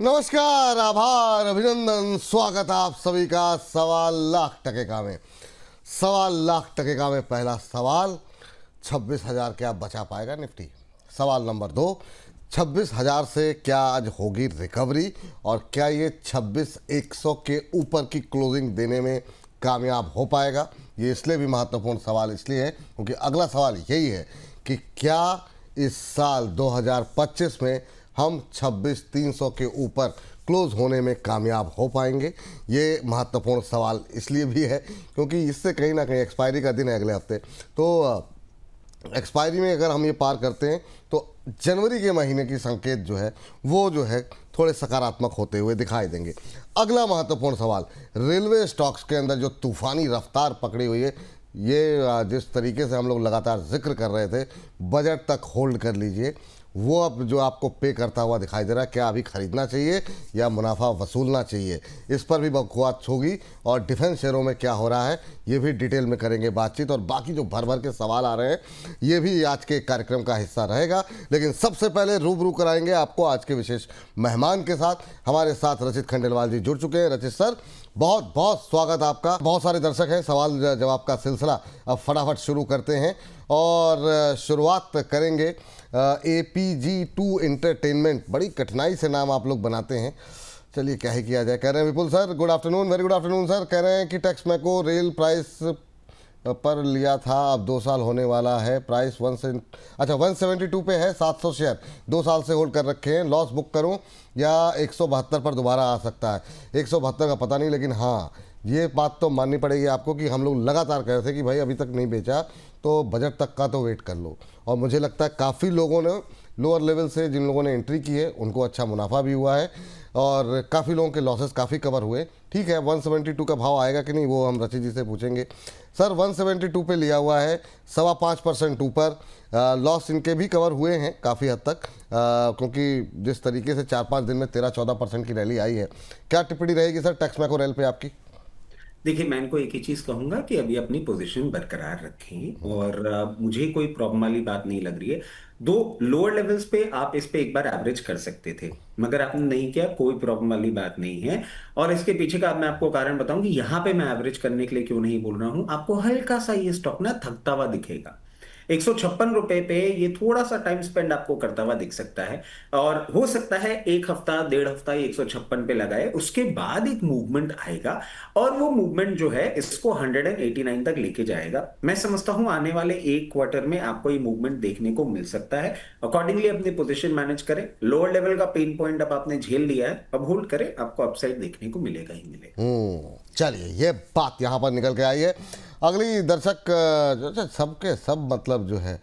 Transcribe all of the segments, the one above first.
नमस्कार, आभार, अभिनंदन, स्वागत आप सभी का 1.25 लाख में। 1.25 लाख में पहला सवाल, 26,000 क्या बचा पाएगा निफ्टी? सवाल नंबर 2, 26,000 से क्या आज होगी रिकवरी और क्या ये 26,100 के ऊपर की क्लोजिंग देने में कामयाब हो पाएगा? ये इसलिए भी महत्वपूर्ण सवाल इसलिए है क्योंकि अगला सवाल यही है कि क्या इस साल 2025 में हम 26,300 के ऊपर क्लोज होने में कामयाब हो पाएंगे? ये महत्वपूर्ण सवाल इसलिए भी है क्योंकि इससे कहीं ना कहीं एक्सपायरी का दिन है अगले हफ्ते, तो एक्सपायरी में अगर हम ये पार करते हैं तो जनवरी के महीने की संकेत जो है वो जो है थोड़े सकारात्मक होते हुए दिखाई देंगे। अगला महत्वपूर्ण सवाल, रेलवे स्टॉक्स के अंदर जो तूफानी रफ्तार पकड़ी हुई है, ये जिस तरीके से हम लोग लगातार जिक्र कर रहे थे, बजट तक होल्ड कर लीजिए, वो अब जो आपको पे करता हुआ दिखाई दे रहा है, क्या अभी खरीदना चाहिए या मुनाफा वसूलना चाहिए, इस पर भी बकवास होगी। और डिफेंस शेयरों में क्या हो रहा है ये भी डिटेल में करेंगे बातचीत, और बाकी जो भर भर के सवाल आ रहे हैं ये भी आज के कार्यक्रम का हिस्सा रहेगा। लेकिन सबसे पहले रूबरू कराएंगे आपको आज के विशेष मेहमान के साथ। हमारे साथ रचित खंडेलवाल जी जुड़ चुके हैं। रचित सर, बहुत बहुत स्वागत आपका। बहुत सारे दर्शक हैं, सवाल जवाब का सिलसिला अब फटाफट शुरू करते हैं और शुरुआत करेंगे APG2 एंटरटेनमेंट। बड़ी कठिनाई से नाम आप लोग बनाते हैं, चलिए क्या ही किया जाए। कह रहे हैं Vipul sir, good afternoon, very good afternoon sir. कह रहे हैं कि टेक्समैको रेल प्राइस पर लिया था, अब 2 साल होने वाला है, प्राइस 172 पे है, 700 शेयर 2 साल से होल्ड कर रखे हैं, लॉस बुक करूं या 172 पर दोबारा आ सकता है? 172 का पता नहीं, लेकिन हाँ ये बात तो माननी पड़ेगी आपको कि हम लोग लगातार कह रहे थे कि भाई अभी तक नहीं बेचा तो बजट तक का तो वेट कर लो, और मुझे लगता है काफ़ी लोगों ने लोअर लेवल से जिन लोगों ने एंट्री की है उनको अच्छा मुनाफा भी हुआ है और काफ़ी लोगों के लॉसेस काफ़ी कवर हुए। ठीक है, 172 का भाव आएगा कि नहीं वो हम रचित जी से पूछेंगे। सर 172 पे लिया हुआ है, 5.25% ऊपर, लॉस इनके भी कवर हुए हैं काफ़ी हद तक, क्योंकि जिस तरीके से 4-5 दिन में 13-14% की रैली आई है। क्या टिप्पणी रहेगी सर टेक्समैको रेल पे आपकी? देखिए, मैं इनको एक ही चीज कहूंगा कि अभी अपनी पोजीशन बरकरार रखें और मुझे कोई प्रॉब्लम वाली बात नहीं लग रही है। दो लोअर लेवल्स पे आप इस पे एक बार एवरेज कर सकते थे, मगर आपने नहीं किया, कोई प्रॉब्लम वाली बात नहीं है। और इसके पीछे का मैं आपको कारण बताऊं कि यहाँ पे मैं एवरेज करने के लिए क्यों नहीं बोल रहा हूं। आपको हल्का सा ये स्टॉक ना थकता हुआ दिखेगा। 156 रुपए पे ये थोड़ा सा टाइम स्पेंड आपको करता हुआ दिख सकता है, और हो सकता है एक हफ्ता 1.5 हफ्ता ये 156 पे लगाए, उसके बाद एक मूवमेंट आएगा और वो मूवमेंट जो है इसको 189 तक लेके जाएगा। मैं समझता हूं आने वाले एक क्वार्टर में आपको ये मूवमेंट देखने को मिल सकता है। अकॉर्डिंगली अपनी पोजीशन मैनेज करें। लोअर लेवल का पेन पॉइंट अब आपने झेल लिया है, अब होल्ड करें, आपको अपसाइड देखने को मिलेगा ही मिलेगा। चलिए ये बात यहाँ पर निकल के आई है। अगली दर्शक जो सबके सब मतलब जो है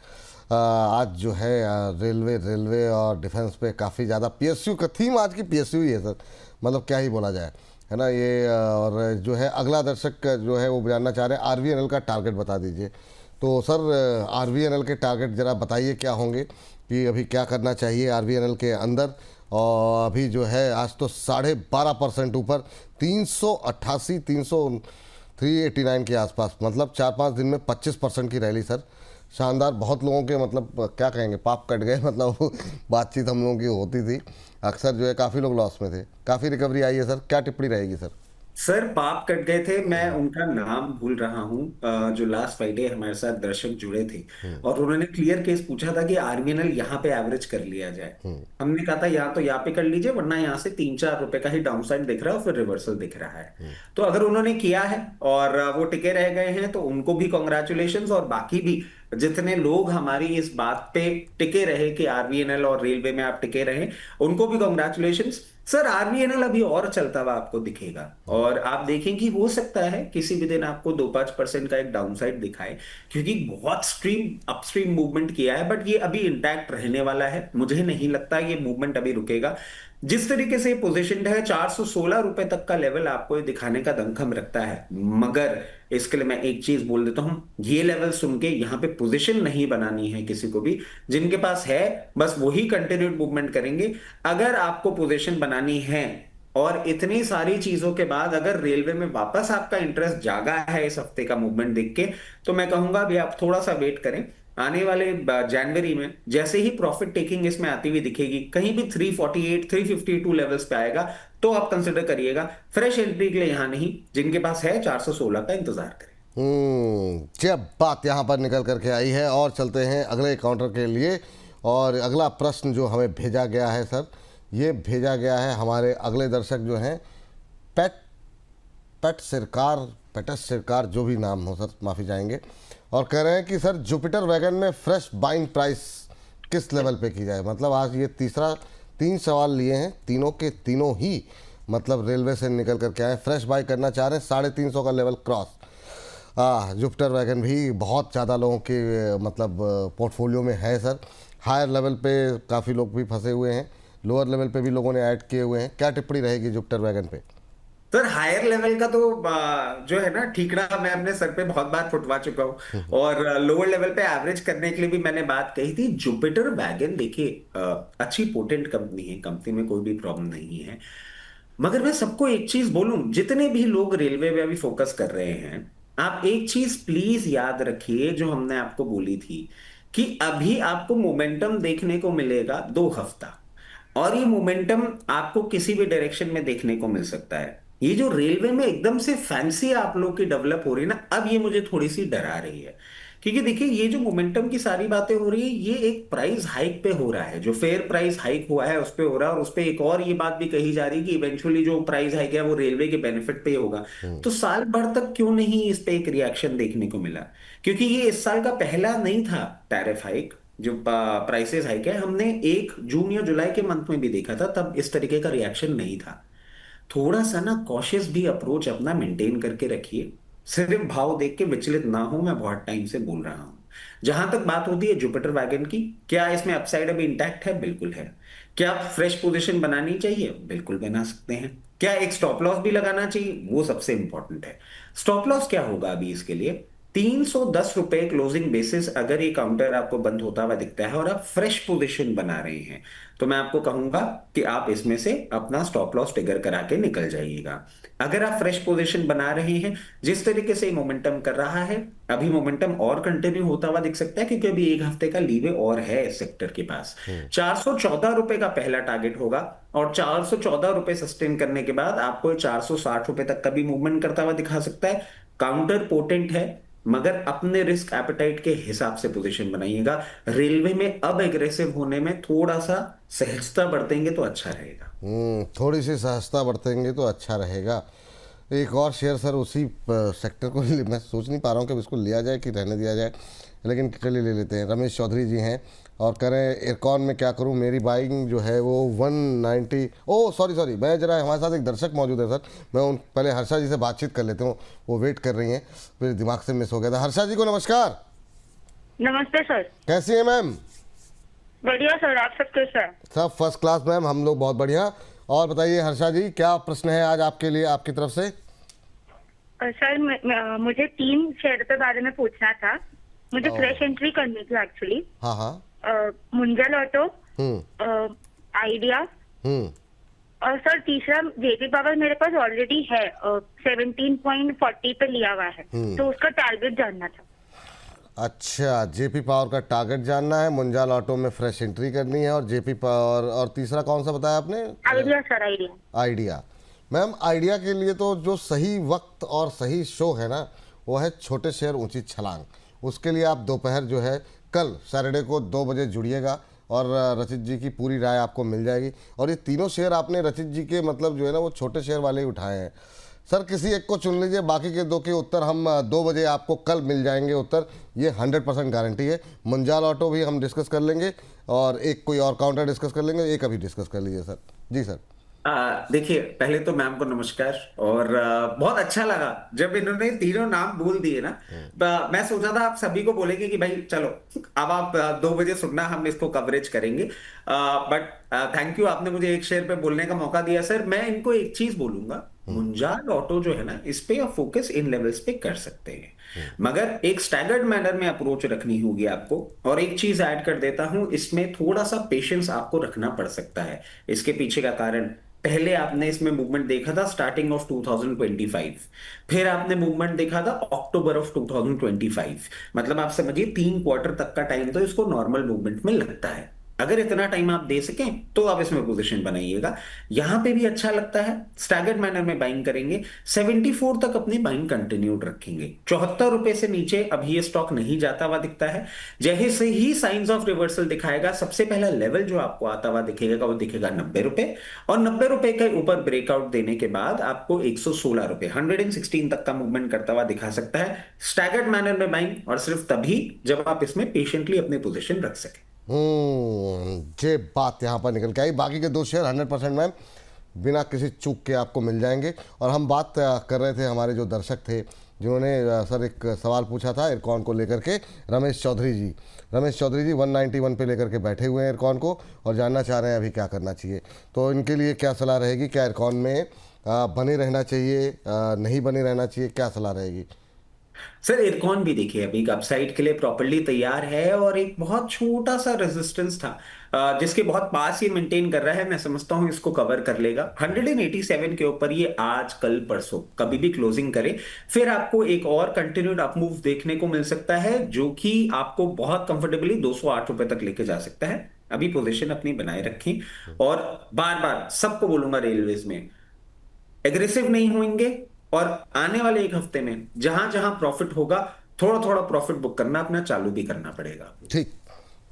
आज जो है रेलवे और डिफेंस पे काफ़ी ज़्यादा PSU का थीम आज की PSU ही है सर, मतलब क्या ही बोला जाए, है ना ये। और जो है अगला दर्शक जो है वो जानना चाह रहे हैं RVNL का टारगेट बता दीजिए। तो सर RVNL के टारगेट ज़रा बताइए क्या होंगे, कि अभी क्या करना चाहिए RVNL के अंदर। और अभी जो है आज तो 12.5% ऊपर, 388 389 के आसपास, मतलब 4-5 दिन में 25% की रैली सर, शानदार। बहुत लोगों के मतलब क्या कहेंगे पाप कट गए, मतलब बातचीत हम लोगों की होती थी अक्सर, जो है काफ़ी लोग लॉस में थे, काफ़ी रिकवरी आई है सर, क्या टिप्पणी रहेगी सर? सर पाप कट गए थे, मैं उनका नाम भूल रहा हूँ। जो लास्ट फ्राइडे हमारे साथ दर्शक जुड़े थे और उन्होंने क्लियर केस पूछा था कि आरबीएनएल यहाँ पे एवरेज कर लिया जाए। हमने कहा था या तो यहाँ पे कर लीजिए, वरना यहाँ से 3-4 रुपए का ही डाउन साइड दिख रहा है और फिर रिवर्सल दिख रहा है। तो अगर उन्होंने किया है और वो टिके रह गए हैं तो उनको भी कॉन्ग्रेचुलेशन, और बाकी भी जितने लोग हमारी इस बात पे टिके रहे कि आरबीएनएल और रेलवे में आप टिके रहे, उनको भी कॉन्ग्रेचुलेशन। सर आरबीएनएल अभी और चलता हुआ आपको दिखेगा, और आप देखें कि हो सकता है किसी भी दिन आपको 2-5% का एक डाउनसाइड दिखाए, क्योंकि बहुत स्ट्रीम अपस्ट्रीम मूवमेंट किया है, बट ये अभी इंटैक्ट रहने वाला है। मुझे नहीं लगता ये मूवमेंट अभी रुकेगा। जिस तरीके से पोजीशन है 416 रुपए तक का लेवल आपको ये दिखाने का दमखम रखता है, मगर इसके लिए मैं एक चीज बोल देता हूं, ये लेवल सुन के यहां पे पोजीशन नहीं बनानी है किसी को भी। जिनके पास है बस वही कंटिन्यूड मूवमेंट करेंगे। अगर आपको पोजीशन बनानी है और इतनी सारी चीजों के बाद अगर रेलवे में वापस आपका इंटरेस्ट जागा है इस हफ्ते का मूवमेंट देख के, तो मैं कहूंगा अभी आप थोड़ा सा वेट करें। आने वाले जनवरी में जैसे ही प्रॉफिट टेकिंग इसमें आती हुई दिखेगी, कहीं भी 348 352 लेवल्स पे आएगा, तो आप कंसिडर करिएगा। फ्रेश एंट्री के लिए यहां नहीं, जिनके पास है 416 का इंतजार करें। जब बात यहाँ पर निकल करके आई है, और चलते हैं अगले काउंटर के लिए। और अगला प्रश्न जो हमें भेजा गया है सर, ये भेजा गया है हमारे अगले दर्शक जो हैं पेट पेट सरकार, पेटस सरकार, जो भी नाम हो सर, माफ़ी चाहेंगे। और कह रहे हैं कि सर जुपिटर वैगन में फ्रेश बाइंग प्राइस किस लेवल पे की जाए। मतलब आज ये तीन सवाल लिए हैं, तीनों के तीनों ही मतलब रेलवे से निकल कर के आए, फ्रेश बाई करना चाह रहे हैं, 350 का लेवल क्रॉस। जुपिटर वैगन भी बहुत ज़्यादा लोगों के मतलब पोर्टफोलियो में है सर। हायर लेवल पे काफ़ी लोग भी फंसे हुए हैं, लोअर लेवल पे भी लोगों ने ऐड किए हुए हैं। क्या टिप्पणी रहेगी जुपिटर वैगन पे? सर हायर लेवल का तो जो है ना, ठीकरा मैं अपने सर पे बहुत बार फुटवा चुका हूँ, और लोअर लेवल पे एवरेज करने के लिए भी मैंने बात कही थी। जुपिटर वैगन देखिए, अच्छी पोटेंट कंपनी है, कंपनी में कोई भी प्रॉब्लम नहीं है। मगर मैं सबको एक चीज बोलूं, जितने भी लोग रेलवे में अभी फोकस कर रहे हैं, आप एक चीज प्लीज याद रखिए जो हमने आपको बोली थी, कि अभी आपको मोमेंटम देखने को मिलेगा 2 हफ्ता, और ये मोमेंटम आपको किसी भी डायरेक्शन में देखने को मिल सकता है। ये जो रेलवे में एकदम से फैंसी आप लोग की डेवलप हो रही है ना, अब ये मुझे थोड़ी सी डरा रही है। क्योंकि देखिए, ये जो मोमेंटम की सारी बातें हो रही है, ये एक प्राइस हाइक पे हो रहा है, जो फेयर प्राइस हाइक हुआ है उस पे हो रहा है। और उस पे एक और ये बात भी कही जा रही है कि इवेंचुअली जो प्राइस हाइक है वो रेलवे के बेनिफिट पे ही होगा। तो साल भर तक क्यों नहीं इस पे एक रिएक्शन देखने को मिला? क्योंकि ये इस साल का पहला नहीं था टैरिफ हाइक, जो प्राइसेस हाइक है। हमने 1 जून या जुलाई के मंथ में भी देखा था, तब इस तरीके का रिएक्शन नहीं था। थोड़ा सा ना कॉशियस भी अप्रोच अपना मेंटेन करके रखिए, सिर्फ भाव देख के विचलित ना हो। मैं बहुत टाइम से बोल रहा हूं। जहां तक बात होती है जुपिटर वैगन की, क्या इसमें अपसाइड अभी इंटैक्ट है? बिल्कुल है। क्या फ्रेश पोजीशन बनानी चाहिए? बिल्कुल बना सकते हैं। क्या एक स्टॉप लॉस भी लगाना चाहिए? वो सबसे इंपॉर्टेंट है। स्टॉप लॉस क्या होगा अभी इसके लिए? 310 रुपए क्लोजिंग बेसिस अगर ये काउंटर आपको बंद होता हुआ दिखता है और आप फ्रेश पोजीशन बना रहे हैं, तो मैं आपको कहूंगा कि आप इसमें से अपना स्टॉप लॉस ट्रिगर करा के निकल जाइएगा। अगर आप फ्रेश पोजीशन बना रहे हैं, जिस तरीके से मोमेंटम कर रहा है, अभी मोमेंटम और कंटिन्यू होता हुआ दिख सकता है, क्योंकि अभी 1 हफ्ते का लीवे और है इस सेक्टर के पास। 414 रुपए का पहला टारगेट होगा, और 414 रुपए सस्टेन करने के बाद आपको 460 रुपए तक का भी मूवमेंट करता हुआ दिखा सकता है। काउंटर पोटेंट है, मगर अपने रिस्क एपेटाइट के हिसाब से पोजीशन बनाइएगा। रेलवे में अब एग्रेसिव होने में थोड़ा सा सहजता बरतेंगे तो अच्छा रहेगा। थोड़ी सी सहजता बरतेंगे तो अच्छा रहेगा। एक और शेयर सर उसी सेक्टर को मैं सोच नहीं पा रहा हूँ कि इसको लिया जाए कि रहने दिया जाए, लेकिन चलिए ले लेते हैं। रमेश चौधरी जी हैं और कह रहे हैं एयरकॉन में क्या करूं, मेरी बाइंग जो है वो 190। ओह सॉरी, मैं जरा, हमारे साथ एक दर्शक मौजूद है सर, मैं उन पहले हर्षा जी से बातचीत कर लेता हूँ, वो वेट कर रही हैं, मेरे दिमाग से मिस हो गया था। हर्षा जी को नमस्कार। नमस्ते सर। कैसी हैं मैम? बढ़िया सर, आप सब कैसे हैं? सब फर्स्ट क्लास मैम, हम लोग बहुत बढ़िया। और बताइए हर्षा जी, क्या प्रश्न है आज आपके लिए, आपकी तरफ से? सर मुझे 3 शेयर के बारे में पूछना था। मुझे फ्रेश एंट्री करनी थी एक्चुअली। हाँ हाँ। मुंजल ऑटो, आइडिया, और सर तीसरा जेपी पावर मेरे पास ऑलरेडी है, 17.40 पे लिया हुआ है, तो उसका टारगेट जानना था। अच्छा, जेपी पावर का टारगेट जानना है, मुंजाल ऑटो में फ्रेश एंट्री करनी है, और जेपी पावर, और तीसरा कौन सा बताया आपने? Idea sir, idea. Idea. Ma'am idea के लिए तो जो सही वक्त और सही शो है ना, वो है छोटे शेयर ऊंची छलांग। उसके लिए आप दोपहर जो है कल सैटरडे को 2 बजे जुड़िएगा, और रचित जी की पूरी राय आपको मिल जाएगी। और ये तीनों शेयर आपने रचित जी के मतलब जो है ना वो छोटे शेयर वाले ही उठाए हैं सर। किसी एक को चुन लीजिए, बाकी के 2 के उत्तर हम 2 बजे आपको कल मिल जाएंगे उत्तर, ये 100% गारंटी है। मुंजाल ऑटो भी हम डिस्कस कर लेंगे, और एक कोई और काउंटर डिस्कस कर लेंगे, एक अभी डिस्कस कर लीजिए सर। जी सर। देखिए, पहले तो मैम को नमस्कार, और बहुत अच्छा लगा जब इन्होंने तीनों नाम बोल दिए ना। मैं सोचा था आप सभी को बोलेंगे कि भाई चलो अब आप 2 बजे सुनना, हम इसको कवरेज करेंगे। बट थैंक यू, आपने मुझे एक शेयर पे बोलने का मौका दिया सर। मैं इनको एक चीज बोलूंगा, मुंजाल ऑटो जो है ना, इस पे आप फोकस इन लेवल्स पे कर सकते हैं, मगर एक स्टैगर्ड मैनर में अप्रोच रखनी होगी आपको। और एक चीज ऐड कर देता हूं, इसमें थोड़ा सा पेशेंस आपको रखना पड़ सकता है। इसके पीछे का कारण, पहले आपने इसमें मूवमेंट देखा था स्टार्टिंग ऑफ 2025, फिर आपने मूवमेंट देखा था अक्टूबर ऑफ 2025। मतलब आप समझिए 3 क्वार्टर तक का टाइम तो इसको नॉर्मल मूवमेंट में लगता है। अगर इतना टाइम आप दे सकें तो आप इसमें पोजीशन बनाइएगा। यहां पे भी अच्छा लगता है, स्टैगर्ड मैनर में बाइंग करेंगे। 74 तक अपनी बाइंग कंटिन्यूड रखेंगे। 74 रुपए से नीचे अभी ये स्टॉक नहीं जाता हुआ दिखता है। जैसे ही साइंस ऑफ रिवर्सल दिखाएगा, सबसे पहला लेवल जो आपको आता हुआ दिखेगा वो दिखेगा 90 रुपए, और 90 रुपए के ऊपर ब्रेकआउट देने के बाद आपको 116 रुपए 116 तक का मूवमेंट करता हुआ दिखा सकता है। स्टैगर्ड मैनर में बाइंग, और सिर्फ तभी जब आप इसमें पेशेंटली अपनी पोजीशन रख सकें। ये बात यहाँ पर निकल के आई। बाकी के 2 शेयर 100% मैम बिना किसी चूक के आपको मिल जाएंगे। और हम बात कर रहे थे, हमारे जो दर्शक थे जिन्होंने सर एक सवाल पूछा था इरकॉन को लेकर के, रमेश चौधरी जी 191 पे लेकर के बैठे हुए हैं इरकॉन को, और जानना चाह रहे हैं अभी क्या करना चाहिए। तो इनके लिए क्या सलाह रहेगी? क्या इरकॉन में बने रहना चाहिए, नहीं बने रहना चाहिए, क्या सलाह रहेगी? सर इरकॉन भी देखिए अभी अपसाइड के लिए प्रॉपर्ली तैयार है, और एक बहुत छोटा सा रेजिस्टेंस था जिसके बहुत पास ये मेंटेन कर रहा है। मैं समझता हूं इसको कवर कर लेगा। 187 के ऊपर ये आज कल परसों कभी भी क्लोजिंग करे, फिर आपको एक और कंटिन्यूड अप मूव देखने को मिल सकता है, जो कि आपको बहुत कंफर्टेबली 208 रुपए तक लेके जा सकता है। अभी पोजीशन अपनी बनाए रखें, और बार बार सबको बोलूंगा रेलवेज में एग्रेसिव नहीं होंगे, और आने वाले एक हफ्ते में जहां जहां प्रॉफिट होगा थोड़ा थोड़ा प्रॉफिट बुक करना अपना चालू भी करना पड़ेगा। ठीक,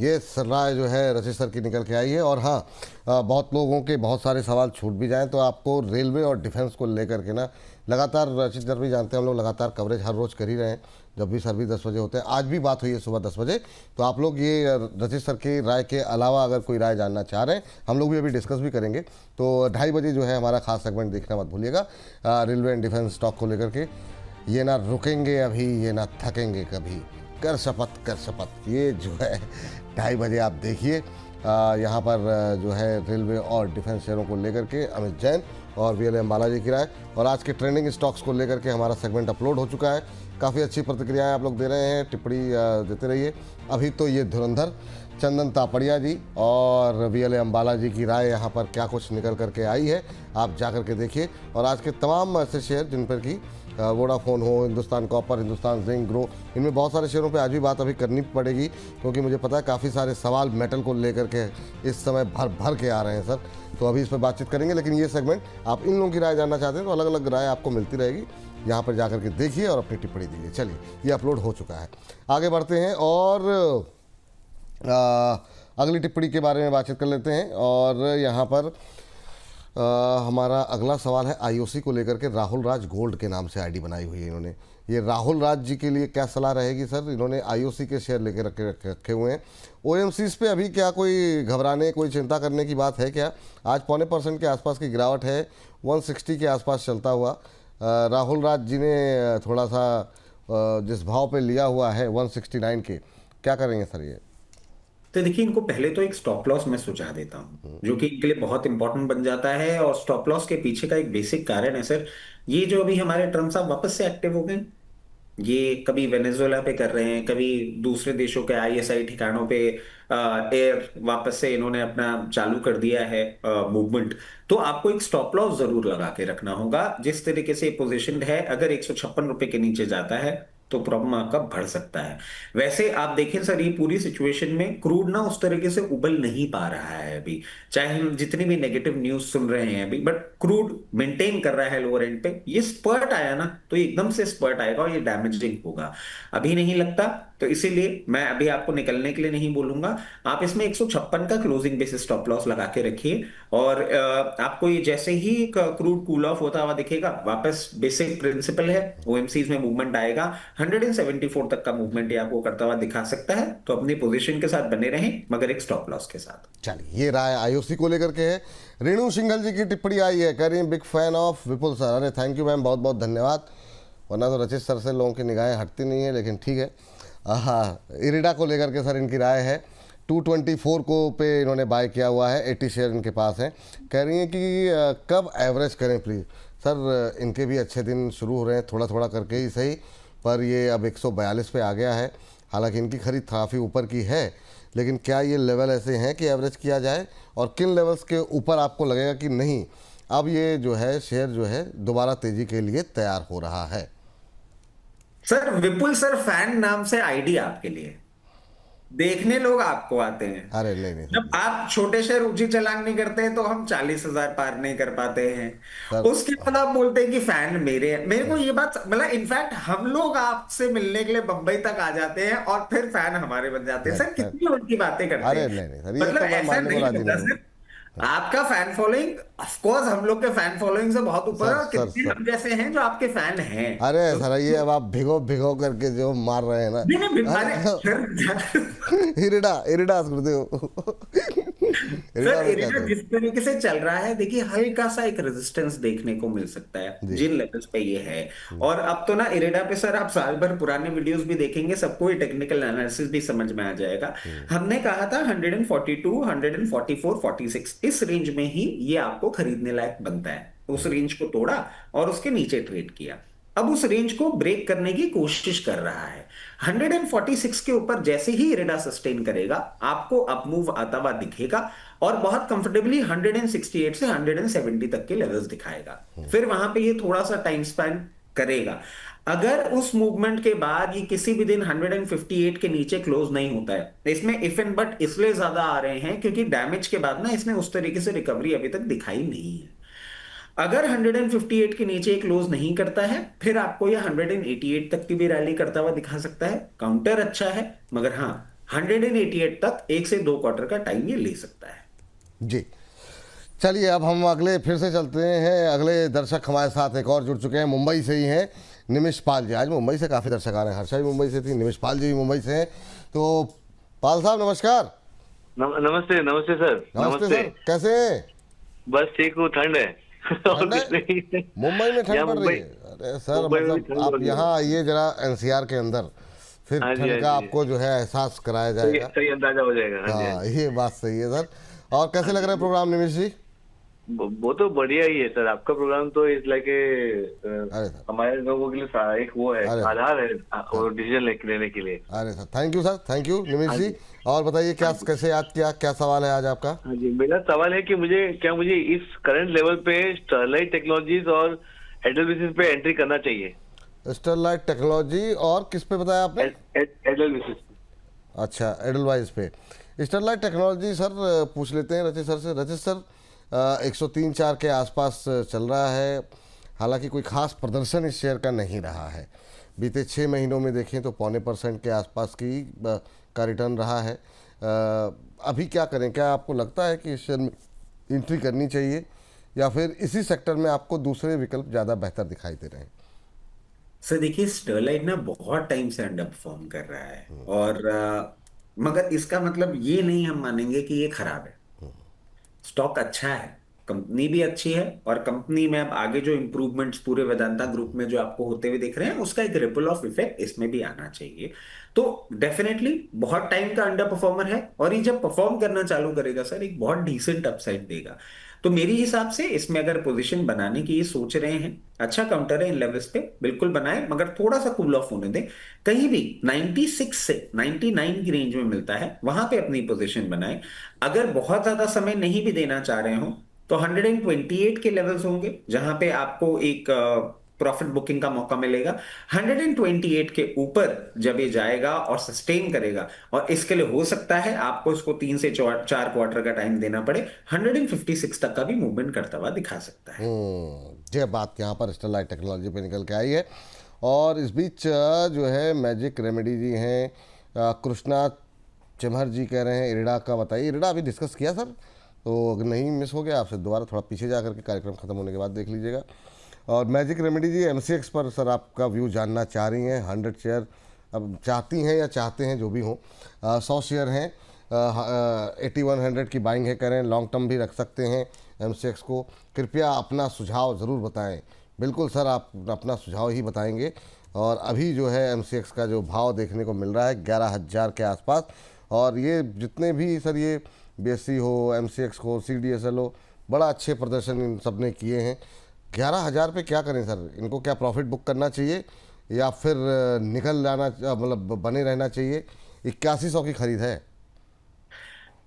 ये राय जो है रचित सर की निकल के आई है। और हाँ, बहुत लोगों के बहुत सारे सवाल छूट भी जाएं तो आपको रेलवे और डिफेंस को लेकर के ना लगातार, रचित सर भी जानते हैं, हम लोग लगातार कवरेज हर रोज़ कर ही रहे हैं। जब भी सर भी 10 बजे होते हैं, आज भी बात हुई है सुबह 10 बजे। तो आप लोग ये रचित सर की राय के अलावा अगर कोई राय जानना चाह रहे हैं, हम लोग भी अभी डिस्कस भी करेंगे। तो 2:30 बजे जो है हमारा खास सेगमेंट देखना मत भूलिएगा, रेलवे एंड डिफेंस स्टॉक को लेकर के। ये ना रुकेंगे अभी, ये ना थकेंगे कभी, कर शपथ, ये जो है 2:30 बजे आप देखिए। यहाँ पर जो है रेलवे और डिफेंस शेयरों को लेकर के अमित जैन और वीएल अंबाला जी की राय, और आज के ट्रेंडिंग स्टॉक्स को लेकर के हमारा सेगमेंट अपलोड हो चुका है। काफ़ी अच्छी प्रतिक्रियाएं आप लोग दे रहे हैं, टिप्पणी देते रहिए। अभी तो ये धुरंधर चंदन तापड़िया जी और वीएल अंबाला जी की राय यहाँ पर क्या कुछ निकल करके आई है, आप जा कर के देखिए। और आज के तमाम ऐसे शेयर जिन पर कि वोडाफोन हो, Hindustan copper, Hindustan zinc, grow, इनमें बहुत सारे शेयरों पे आज भी बात अभी करनी पड़ेगी, क्योंकि मुझे पता है काफ़ी सारे सवाल मेटल को लेकर के इस समय भर के आ रहे हैं सर। तो अभी इस पर बातचीत करेंगे, लेकिन ये सेगमेंट आप इन लोगों की राय जानना चाहते हैं तो अलग अलग राय आपको मिलती रहेगी, यहाँ पर जाकर के देखिए और अपनी टिप्पणी दीजिए। चलिए, ये अपलोड हो चुका है, आगे बढ़ते हैं और अगली टिप्पणी के बारे में बातचीत कर लेते हैं। और यहाँ पर हमारा अगला सवाल है आईओसी को लेकर के। राहुल राज गोल्ड के नाम से आईडी बनाई हुई है इन्होंने। ये राहुल राज जी के लिए क्या सलाह रहेगी सर? इन्होंने आईओसी के शेयर लेके रखे हुए हैं। ओएमसीज पे अभी क्या कोई घबराने, कोई चिंता करने की बात है क्या? आज 0.25% के आसपास की गिरावट है, 160 के आसपास चलता हुआ। राहुल राज जी ने थोड़ा सा जिस भाव पे लिया हुआ है 169 के, क्या करेंगे सर ये? तो देखिए, इनको पहले तो एक स्टॉप लॉस मैं सुझा देता हूं, जो कि इनके लिए बहुत इंपॉर्टेंट बन जाता है। और स्टॉप लॉस के पीछे का एक बेसिक कारण है सर, ये जो अभी हमारे ट्रम्प साहब वापस से एक्टिव हो गए, ये कभी वेनेजुएला पे कर रहे हैं, कभी दूसरे देशों के आईएसआई ठिकानों पे एयर वापस से इन्होंने अपना चालू कर दिया है मूवमेंट। तो आपको एक स्टॉप लॉस जरूर लगा के रखना होगा। जिस तरीके से पोजीशन है, अगर 156 रुपए के नीचे जाता है तो प्रॉब्लम आपका बढ़ सकता है। वैसे आप देखें सर, ये पूरी सिचुएशन में क्रूड ना उस तरीके से उबल नहीं पा रहा है अभी, चाहे हम जितनी भी नेगेटिव न्यूज सुन रहे हैं अभी, बट क्रूड मेंटेन कर रहा है लोअर एंड पे। ये स्पर्ट आया ना, तो एकदम से स्पर्ट आएगा और ये डैमेजिंग होगा, अभी नहीं लगता। तो इसीलिए मैं अभी आपको निकलने के लिए नहीं बोलूंगा। आप इसमें 156 का क्लोजिंग बेसिस स्टॉप लॉस लगा के रखिए, और आपको ये जैसे ही क्रूड कूल ऑफ होता हुआ दिखेगा, वापस बेसिक प्रिंसिपल है, ओएमसीज में मूवमेंट आएगा, 174 तक का मूवमेंट ये आपको करता हुआ दिखा सकता है। तो अपनी पोजीशन के साथ बने रहें, मगर एक स्टॉप लॉस के साथ। चलिए, ये राय आईओसी को लेकर के है। रेणु सिंघल जी की टिप्पणी आई है, कह रही हैं big fan of Vipul sir. अरे थैंक यू मैम, बहुत बहुत धन्यवाद। वरना तो रचित सर से लोगों की निगाहें हटती नहीं है, लेकिन ठीक है। हाँ, इरिडा को लेकर के सर इनकी राय है, 224 को पे इन्होंने बाय किया हुआ है, 80 शेयर इनके पास हैं। कह रही हैं कि कब एवरेज करें प्लीज़ सर। इनके भी अच्छे दिन शुरू हो रहे हैं, थोड़ा थोड़ा करके ही सही, पर ये अब 142 पे आ गया है। हालांकि इनकी खरीद काफ़ी ऊपर की है, लेकिन क्या ये लेवल ऐसे हैं कि एवरेज किया जाए, और किन लेवल्स के ऊपर आपको लगेगा कि नहीं अब ये जो है शेयर जो है दोबारा तेजी के लिए तैयार हो रहा है। सर विपुल सर, फैन नाम से आइडिया आपके लिए, देखने लोग आपको आते हैं। अरे नहीं नहीं जब सर, आप छोटे शहर ऊंची छलांग नहीं करते हैं तो हम 40,000 पार नहीं कर पाते हैं। सर उसके बाद आप बोलते हैं कि फैन मेरे हैं। मेरे को ये बात मतलब, इनफैक्ट हम लोग आपसे मिलने के लिए बंबई तक आ जाते हैं और फिर फैन हमारे बन जाते हैं। नहीं सर सर, कितनी उनकी बातें करते अरे हैं। नहीं नहीं सर, ये मतलब तो मैं ऐसा मानने को नहीं राजी होता नहीं हूँ। सर, आपका फैन फॉलोइंग ऑफ कोर्स हम लोग के फैन फॉलोइंग से बहुत ऊपर है, सर और सर कितने सर, हम जैसे हैं जो आपके फैन हैं। अरे तो सर ये अब आप भिगो भिगो करके जो मार रहे हैं ना, नहीं नहीं, अरे अरे सर इरिडा इरिडा गुरुदेव इरिडा सर में क्या एरिना करें। जिस तरीके से चल रहा है, देखिए हल्का सा एक रेजिस्टेंस देखने को मिल सकता है जी जिन लेवल्स पे ये है। और अब तो ना इरेडा पे सर आप साल भर पुराने वीडियोस भी देखेंगे, सबको ये टेक्निकल एनालिसिस भी समझ में आ जाएगा। हमने कहा था 142, 144, 46 इस रेंज में ही ये आपको खरीदने लायक बनता है। उस रेंज को तोड़ा और उसके नीचे ट्रेड किया, अब उस रेंज को ब्रेक करने की कोशिश कर रहा है। 146 के ऊपर जैसे ही इरेडा सस्टेन करेगा, आपको अपमूव आता हुआ दिखेगा और बहुत कंफर्टेबली 168 से 170 तक के लेवल्स दिखाएगा। फिर वहां पे ये थोड़ा सा टाइम स्पैन करेगा। अगर उस मूवमेंट के बाद ये किसी भी दिन 158 के नीचे क्लोज नहीं होता है, इसमें इफ एंड बट इसलिए ज्यादा आ रहे हैं क्योंकि डैमेज के बाद ना इसने उस तरीके से रिकवरी अभी तक दिखाई नहीं है। अगर 158 के नीचे क्लोज नहीं करता है, फिर आपको यह 188 तक की भी रैली करता हुआ दिखा सकता है। काउंटर अच्छा है, मगर हाँ 188 तक 1 से 2 क्वार्टर का टाइम ये ले सकता है। जी। चलिए अब हम अगले फिर से चलते हैं। अगले दर्शक हमारे साथ एक और जुड़ चुके हैं, मुंबई से ही हैं निमिष पाल जी। आज मुंबई से काफ़ी दर्शक आ रहे हैं, हर्षा भी मुंबई से थी, निमिष पाल जी भी मुंबई से हैं। तो पाल साहब नमस्कार। नमस्ते नमस्ते सर। नमस्ते सर, कैसे हैं? बस ठीक हूँ, ठंड है और ठंड कुछ है? नहीं। मुंबई में ठंड यहाँ पड़ रही मुंबई, है? अरे सर मुंबई में मतलब ठंड आप पड़ रही है। यहाँ आइए जरा एनसीआर के अंदर, फिर हाँ जी, ठंड हाँ का जी। आपको जो है एहसास कराया सही जाएगा। सही अंदाजा हो जाएगा। हाँ जी, हाँ हाँ ये बात सही है सर। और कैसे लग रहा है प्रोग्राम निमिष जी? जी। वो तो बढ़िया ही है सर, आपका प्रोग्राम तो इस लाइक अरे सर, हमारे लोगों के लिए एक वो है, अरे। आधार है और डिसीजन लेने के लिए। अरे sir thank you sir, thank you Nimish हाँ जी। जी। और बताइए क्या कैसे याद किया, क्या सवाल है आज आपका? हाँ जी, मेरा सवाल है कि मुझे इस करंट लेवल पे स्टरलाइट टेक्नोलॉजीज और एडलविसिस पे एंट्री करना चाहिए? स्टरलाइट टेक्नोलॉजी और किस पे बताया आपने? एडलविसिस। अच्छा एडलवाइज पे। स्टरलाइट टेक्नोलॉजी सर पूछ लेते हैं रचित सर से। रचित सर 103-4 के आसपास चल रहा है, हालांकि कोई खास प्रदर्शन इस शेयर का नहीं रहा है। बीते 6 महीनों में देखें तो 0.25% के आसपास का रिटर्न रहा है। अभी क्या करें, क्या आपको लगता है कि इस शेयर में एंट्री करनी चाहिए या फिर इसी सेक्टर में आपको दूसरे विकल्प ज़्यादा बेहतर दिखाई दे रहे हैं? सर देखिए, स्टरलाइट ना बहुत टाइम से अंडर परफॉर्म कर रहा है, और मगर इसका मतलब ये नहीं हम मानेंगे कि ये खराब है। स्टॉक अच्छा है, कंपनी भी अच्छी है, और कंपनी में अब आगे जो इंप्रूवमेंट्स पूरे वेदांता ग्रुप में जो आपको होते हुए दिख रहे हैं, उसका एक रिपल ऑफ इफेक्ट इसमें भी आना चाहिए। तो डेफिनेटली बहुत टाइम का अंडर परफॉर्मर है, और ये जब परफॉर्म करना चालू करेगा सर, एक बहुत डिसेंट अपसाइड देगा। तो मेरी हिसाब से इसमें अगर पोजीशन बनाने की ये सोच रहे हैं, अच्छा काउंटर है इन लेवल्स पे, बिल्कुल बनाए, मगर थोड़ा सा कूल ऑफ होने दें। कहीं भी 96 से 99 की रेंज में मिलता है, वहां पे अपनी पोजीशन बनाए। अगर बहुत ज्यादा समय नहीं भी देना चाह रहे हो तो 128 के लेवल्स होंगे जहां पे आपको एक प्रॉफिट बुकिंग का मौका मिलेगा। 128 के ऊपर जब ये जाएगा और सस्टेन करेगा, और इसके लिए हो सकता है आपको इसको 3 से 4 क्वार्टर का टाइम देना पड़े, 156 तक का भी मूवमेंट करता हुआ दिखा सकता है। ये बात यहाँ पर स्टरलाइट टेक्नोलॉजी पे निकल के आई है। और इस बीच जो है मैजिक रेमेडी जी हैं, कृष्णा चिमहर जी कह रहे हैं इरिडा का बताइए। इरिडा अभी डिस्कस किया सर, तो अगर नहीं मिस हो गया आपसे दोबारा थोड़ा पीछे जा करके कार्यक्रम खत्म होने के बाद देख लीजिएगा। और मैजिक रेमेडी जी MCX पर सर आपका व्यू जानना चाह रही हैं। 100 शेयर अब चाहती हैं या चाहते हैं जो भी हों, 100 शेयर हैं, 8100 की बाइंग है, करें लॉन्ग टर्म भी रख सकते हैं MCX को। कृपया अपना सुझाव ज़रूर बताएं। बिल्कुल सर आप अपना सुझाव ही बताएंगे। और अभी जो है MCX का जो भाव देखने को मिल रहा है 11,000 के आसपास, और ये जितने भी सर ये BSE हो, MCX हो, CDSL हो, बड़ा अच्छे प्रदर्शन इन सब ने किए हैं। 11,000 पे क्या करें सर, इनको क्या प्रॉफिट बुक करना चाहिए या फिर निकल जाना, मतलब बने रहना चाहिए? 8100 की खरीद है।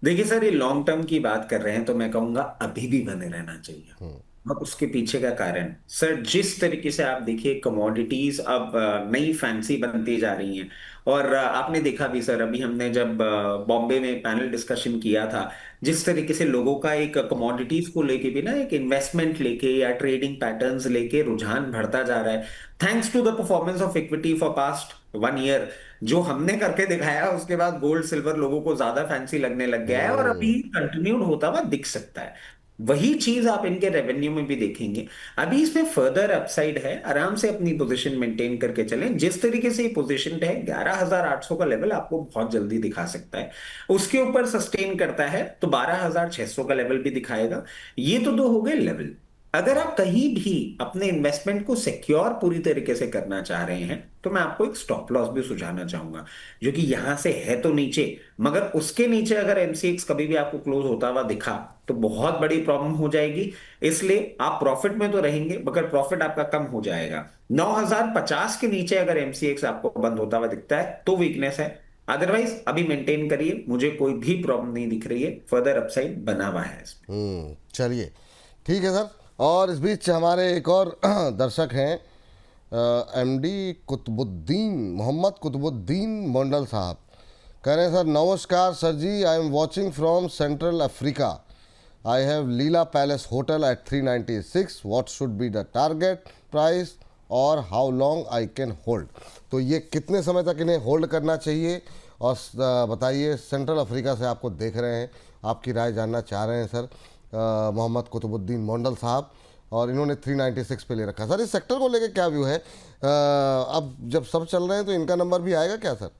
देखिए सर, ये लॉन्ग टर्म की बात कर रहे हैं तो मैं कहूंगा अभी भी बने रहना चाहिए। और उसके पीछे का कारण सर, जिस तरीके से आप देखिए कमोडिटीज अब नई फैंसी बनती जा रही हैं। और आपने देखा भी सर, अभी हमने जब बॉम्बे में पैनल डिस्कशन किया था, जिस तरीके से लोगों का एक कमोडिटीज को लेके भी ना एक इन्वेस्टमेंट लेके या ट्रेडिंग पैटर्न्स लेके रुझान बढ़ता जा रहा है, thanks to the performance of equity for past 1 year. जो हमने करके दिखाया उसके बाद गोल्ड सिल्वर लोगों को ज्यादा फैंसी लगने लग गया है, और अभी कंटिन्यूड होता हुआ दिख सकता है। वही चीज आप इनके रेवेन्यू में भी देखेंगे। अभी इसमें फर्दर अपसाइड है, आराम से अपनी पोजीशन मेंटेन करके चलें। जिस तरीके से ये पोजीशन है 11,800 का लेवल आपको बहुत जल्दी दिखा सकता है, उसके ऊपर सस्टेन करता है तो 12,600 का लेवल भी दिखाएगा। ये तो दो हो गए लेवल। अगर आप कहीं भी अपने इन्वेस्टमेंट को सिक्योर पूरी तरीके से करना चाह रहे हैं, तो मैं आपको एक स्टॉप लॉस भी सुझाना चाहूंगा, जो कि यहां से है तो नीचे, मगर उसके नीचे अगर एमसीएक्स कभी भी आपको क्लोज होता हुआ दिखा तो बहुत बड़ी प्रॉब्लम हो जाएगी। इसलिए आप प्रॉफिट में तो रहेंगे, मगर प्रॉफिट आपका कम हो जाएगा। 9,050 के नीचे अगर एमसीएक्स आपको बंद होता हुआ दिखता है तो वीकनेस है, अदरवाइज अभी मेंटेन करिए, मुझे कोई भी प्रॉब्लम नहीं दिख रही है। फर्दर अपसाइड बना हुआ है इसमें। चलिए ठीक है सर। और इस बीच हमारे एक और दर्शक हैं, एमडी कुतुबुद्दीन, मोहम्मद कुतुबुद्दीन मंडल साहब, कह रहे हैं सर नमस्कार sir ji, I am watching from Central Africa, I have Leela Palace hotel at 396, what should be the target price और how long I can hold. तो ये कितने समय तक इन्हें होल्ड करना चाहिए, और बताइए, सेंट्रल अफ्रीका से आपको देख रहे हैं, आपकी राय जानना चाह रहे हैं सर मोहम्मद कुतुबुद्दीन मंडल साहब, और इन्होंने 396 पे ले रखा। सर इस सेक्टर को लेकर क्या व्यू है? अब जब सब चल रहे हैं तो इनका नंबर भी आएगा क्या सर?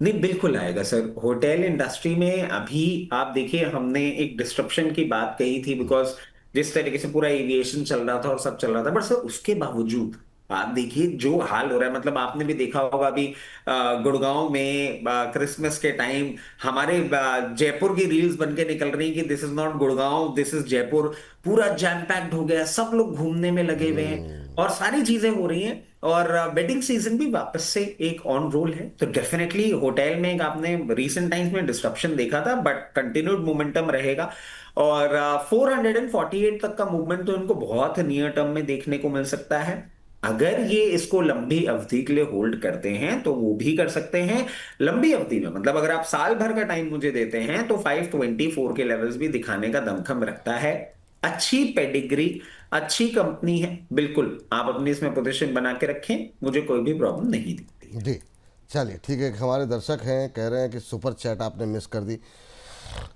नहीं, बिल्कुल आएगा सर। होटल इंडस्ट्री में अभी आप देखिए, हमने एक डिस्ट्रप्शन की बात कही थी, बिकॉज जिस तरीके से पूरा एविएशन चल रहा था और सब चल रहा था, बट सर उसके बावजूद आप देखिए जो हाल हो रहा है। मतलब आपने भी देखा होगा अभी गुड़गांव में क्रिसमस के टाइम हमारे जयपुर की रील्स बन के निकल रही कि this is not Gurgaon, this is Jaipur. पूरा जैम पैक्ड हो गया, सब लोग घूमने में लगे हुए हैं और सारी चीजें हो रही हैं, और वेडिंग सीजन भी वापस से एक ऑन रोल है। तो डेफिनेटली होटल में एक आपने रीसेंट टाइम्स में डिस्ट्रप्शन देखा था, बट कंटिन्यूड मोमेंटम रहेगा। और 448 तक का मूवमेंट तो इनको बहुत नियर टर्म में देखने को मिल सकता है। अगर ये इसको लंबी अवधि के लिए होल्ड करते हैं तो वो भी कर सकते हैं। लंबी अवधि में मतलब अगर आप साल भर का टाइम मुझे देते हैं तो 524 के लेवल्स भी दिखाने का दमखम रखता है। अच्छी पेडिग्री, अच्छी कंपनी है, बिल्कुल आप अपनी इसमें पोजीशन बना के रखें, मुझे कोई भी प्रॉब्लम नहीं दिखती। जी चलिए ठीक है। हमारे दर्शक हैं, कह रहे हैं कि सुपर चैट आपने मिस कर दी।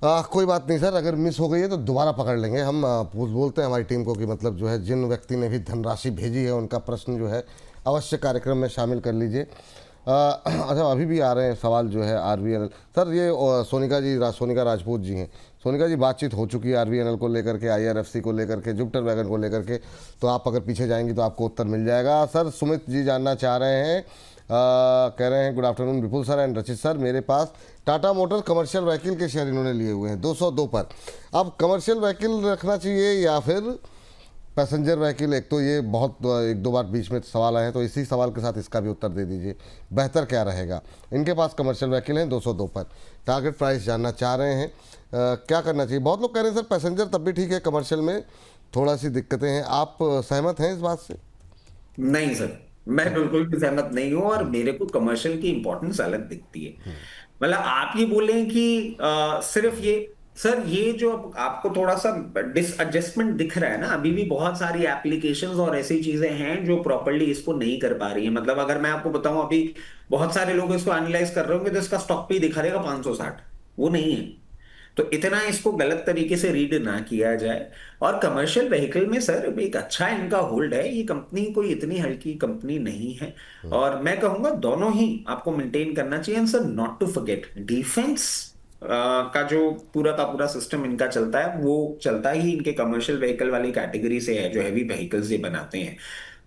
कोई बात नहीं सर, अगर मिस हो गई है तो दोबारा पकड़ लेंगे हम। बोलते हैं हमारी टीम को कि मतलब जो है जिन व्यक्ति ने भी धनराशि भेजी है उनका प्रश्न जो है अवश्य कार्यक्रम में शामिल कर लीजिए। अच्छा अभी भी आ रहे हैं सवाल जो है आरवीएनएल। सर ये सोनिका राजपूत जी हैं। सोनिका जी, बातचीत हो चुकी है आरवीएनएल को लेकर के, आईआरएफसी को लेकर के, जुपिटर वैगन को लेकर के, तो आप अगर पीछे जाएंगी तो आपको उत्तर मिल जाएगा। सर सुमित जी जानना चाह रहे हैं, कह रहे हैं good afternoon Vipul sir and रचित सर, मेरे पास टाटा मोटर कमर्शियल व्हीकल के शेयर इन्होंने लिए हुए हैं 202 पर। अब कमर्शियल व्हीकल रखना चाहिए या फिर पैसेंजर व्हीकल? एक तो ये बहुत एक दो बार बीच में सवाल आए हैं, तो इसी सवाल के साथ इसका भी उत्तर दे दीजिए, बेहतर क्या रहेगा। इनके पास कमर्शियल व्हीकल हैं 202 पर, टारगेट प्राइस जानना चाह रहे हैं, क्या करना चाहिए? बहुत लोग कह रहे हैं सर पैसेंजर तब भी ठीक है, कमर्शियल में थोड़ा सी दिक्कतें हैं। आप सहमत हैं इस बात से? नहीं सर, मैं बिल्कुल भी सहमत नहीं हूं, और मेरे को कमर्शियल की इंपॉर्टेंस अलग दिखती है। मतलब आप ये बोलें कि सिर्फ ये सर, ये जो आपको थोड़ा सा डिसएडजस्टमेंट दिख रहा है ना, अभी भी बहुत सारी एप्लीकेशंस और ऐसी चीजें हैं जो प्रॉपर्ली इसको नहीं कर पा रही है। मतलब अगर मैं आपको बताऊं, अभी बहुत सारे लोग इसको एनालाइज कर रहे होंगे तो इसका स्टॉक पे दिखा रहेगा 560, वो नहीं है। तो इतना इसको गलत तरीके से रीड ना किया जाए। और कमर्शियल व्हीकल में सर एक अच्छा इनका होल्ड है, ये कंपनी कोई इतनी हल्की कंपनी नहीं है, और मैं कहूंगा दोनों ही आपको मेंटेन करना चाहिए। And sir not to forget, defence का जो पूरा का पूरा सिस्टम इनका चलता है वो चलता ही इनके कमर्शियल व्हीकल वाली कैटेगरी से है, जो हैवी व्हीकल्स ये बनाते हैं।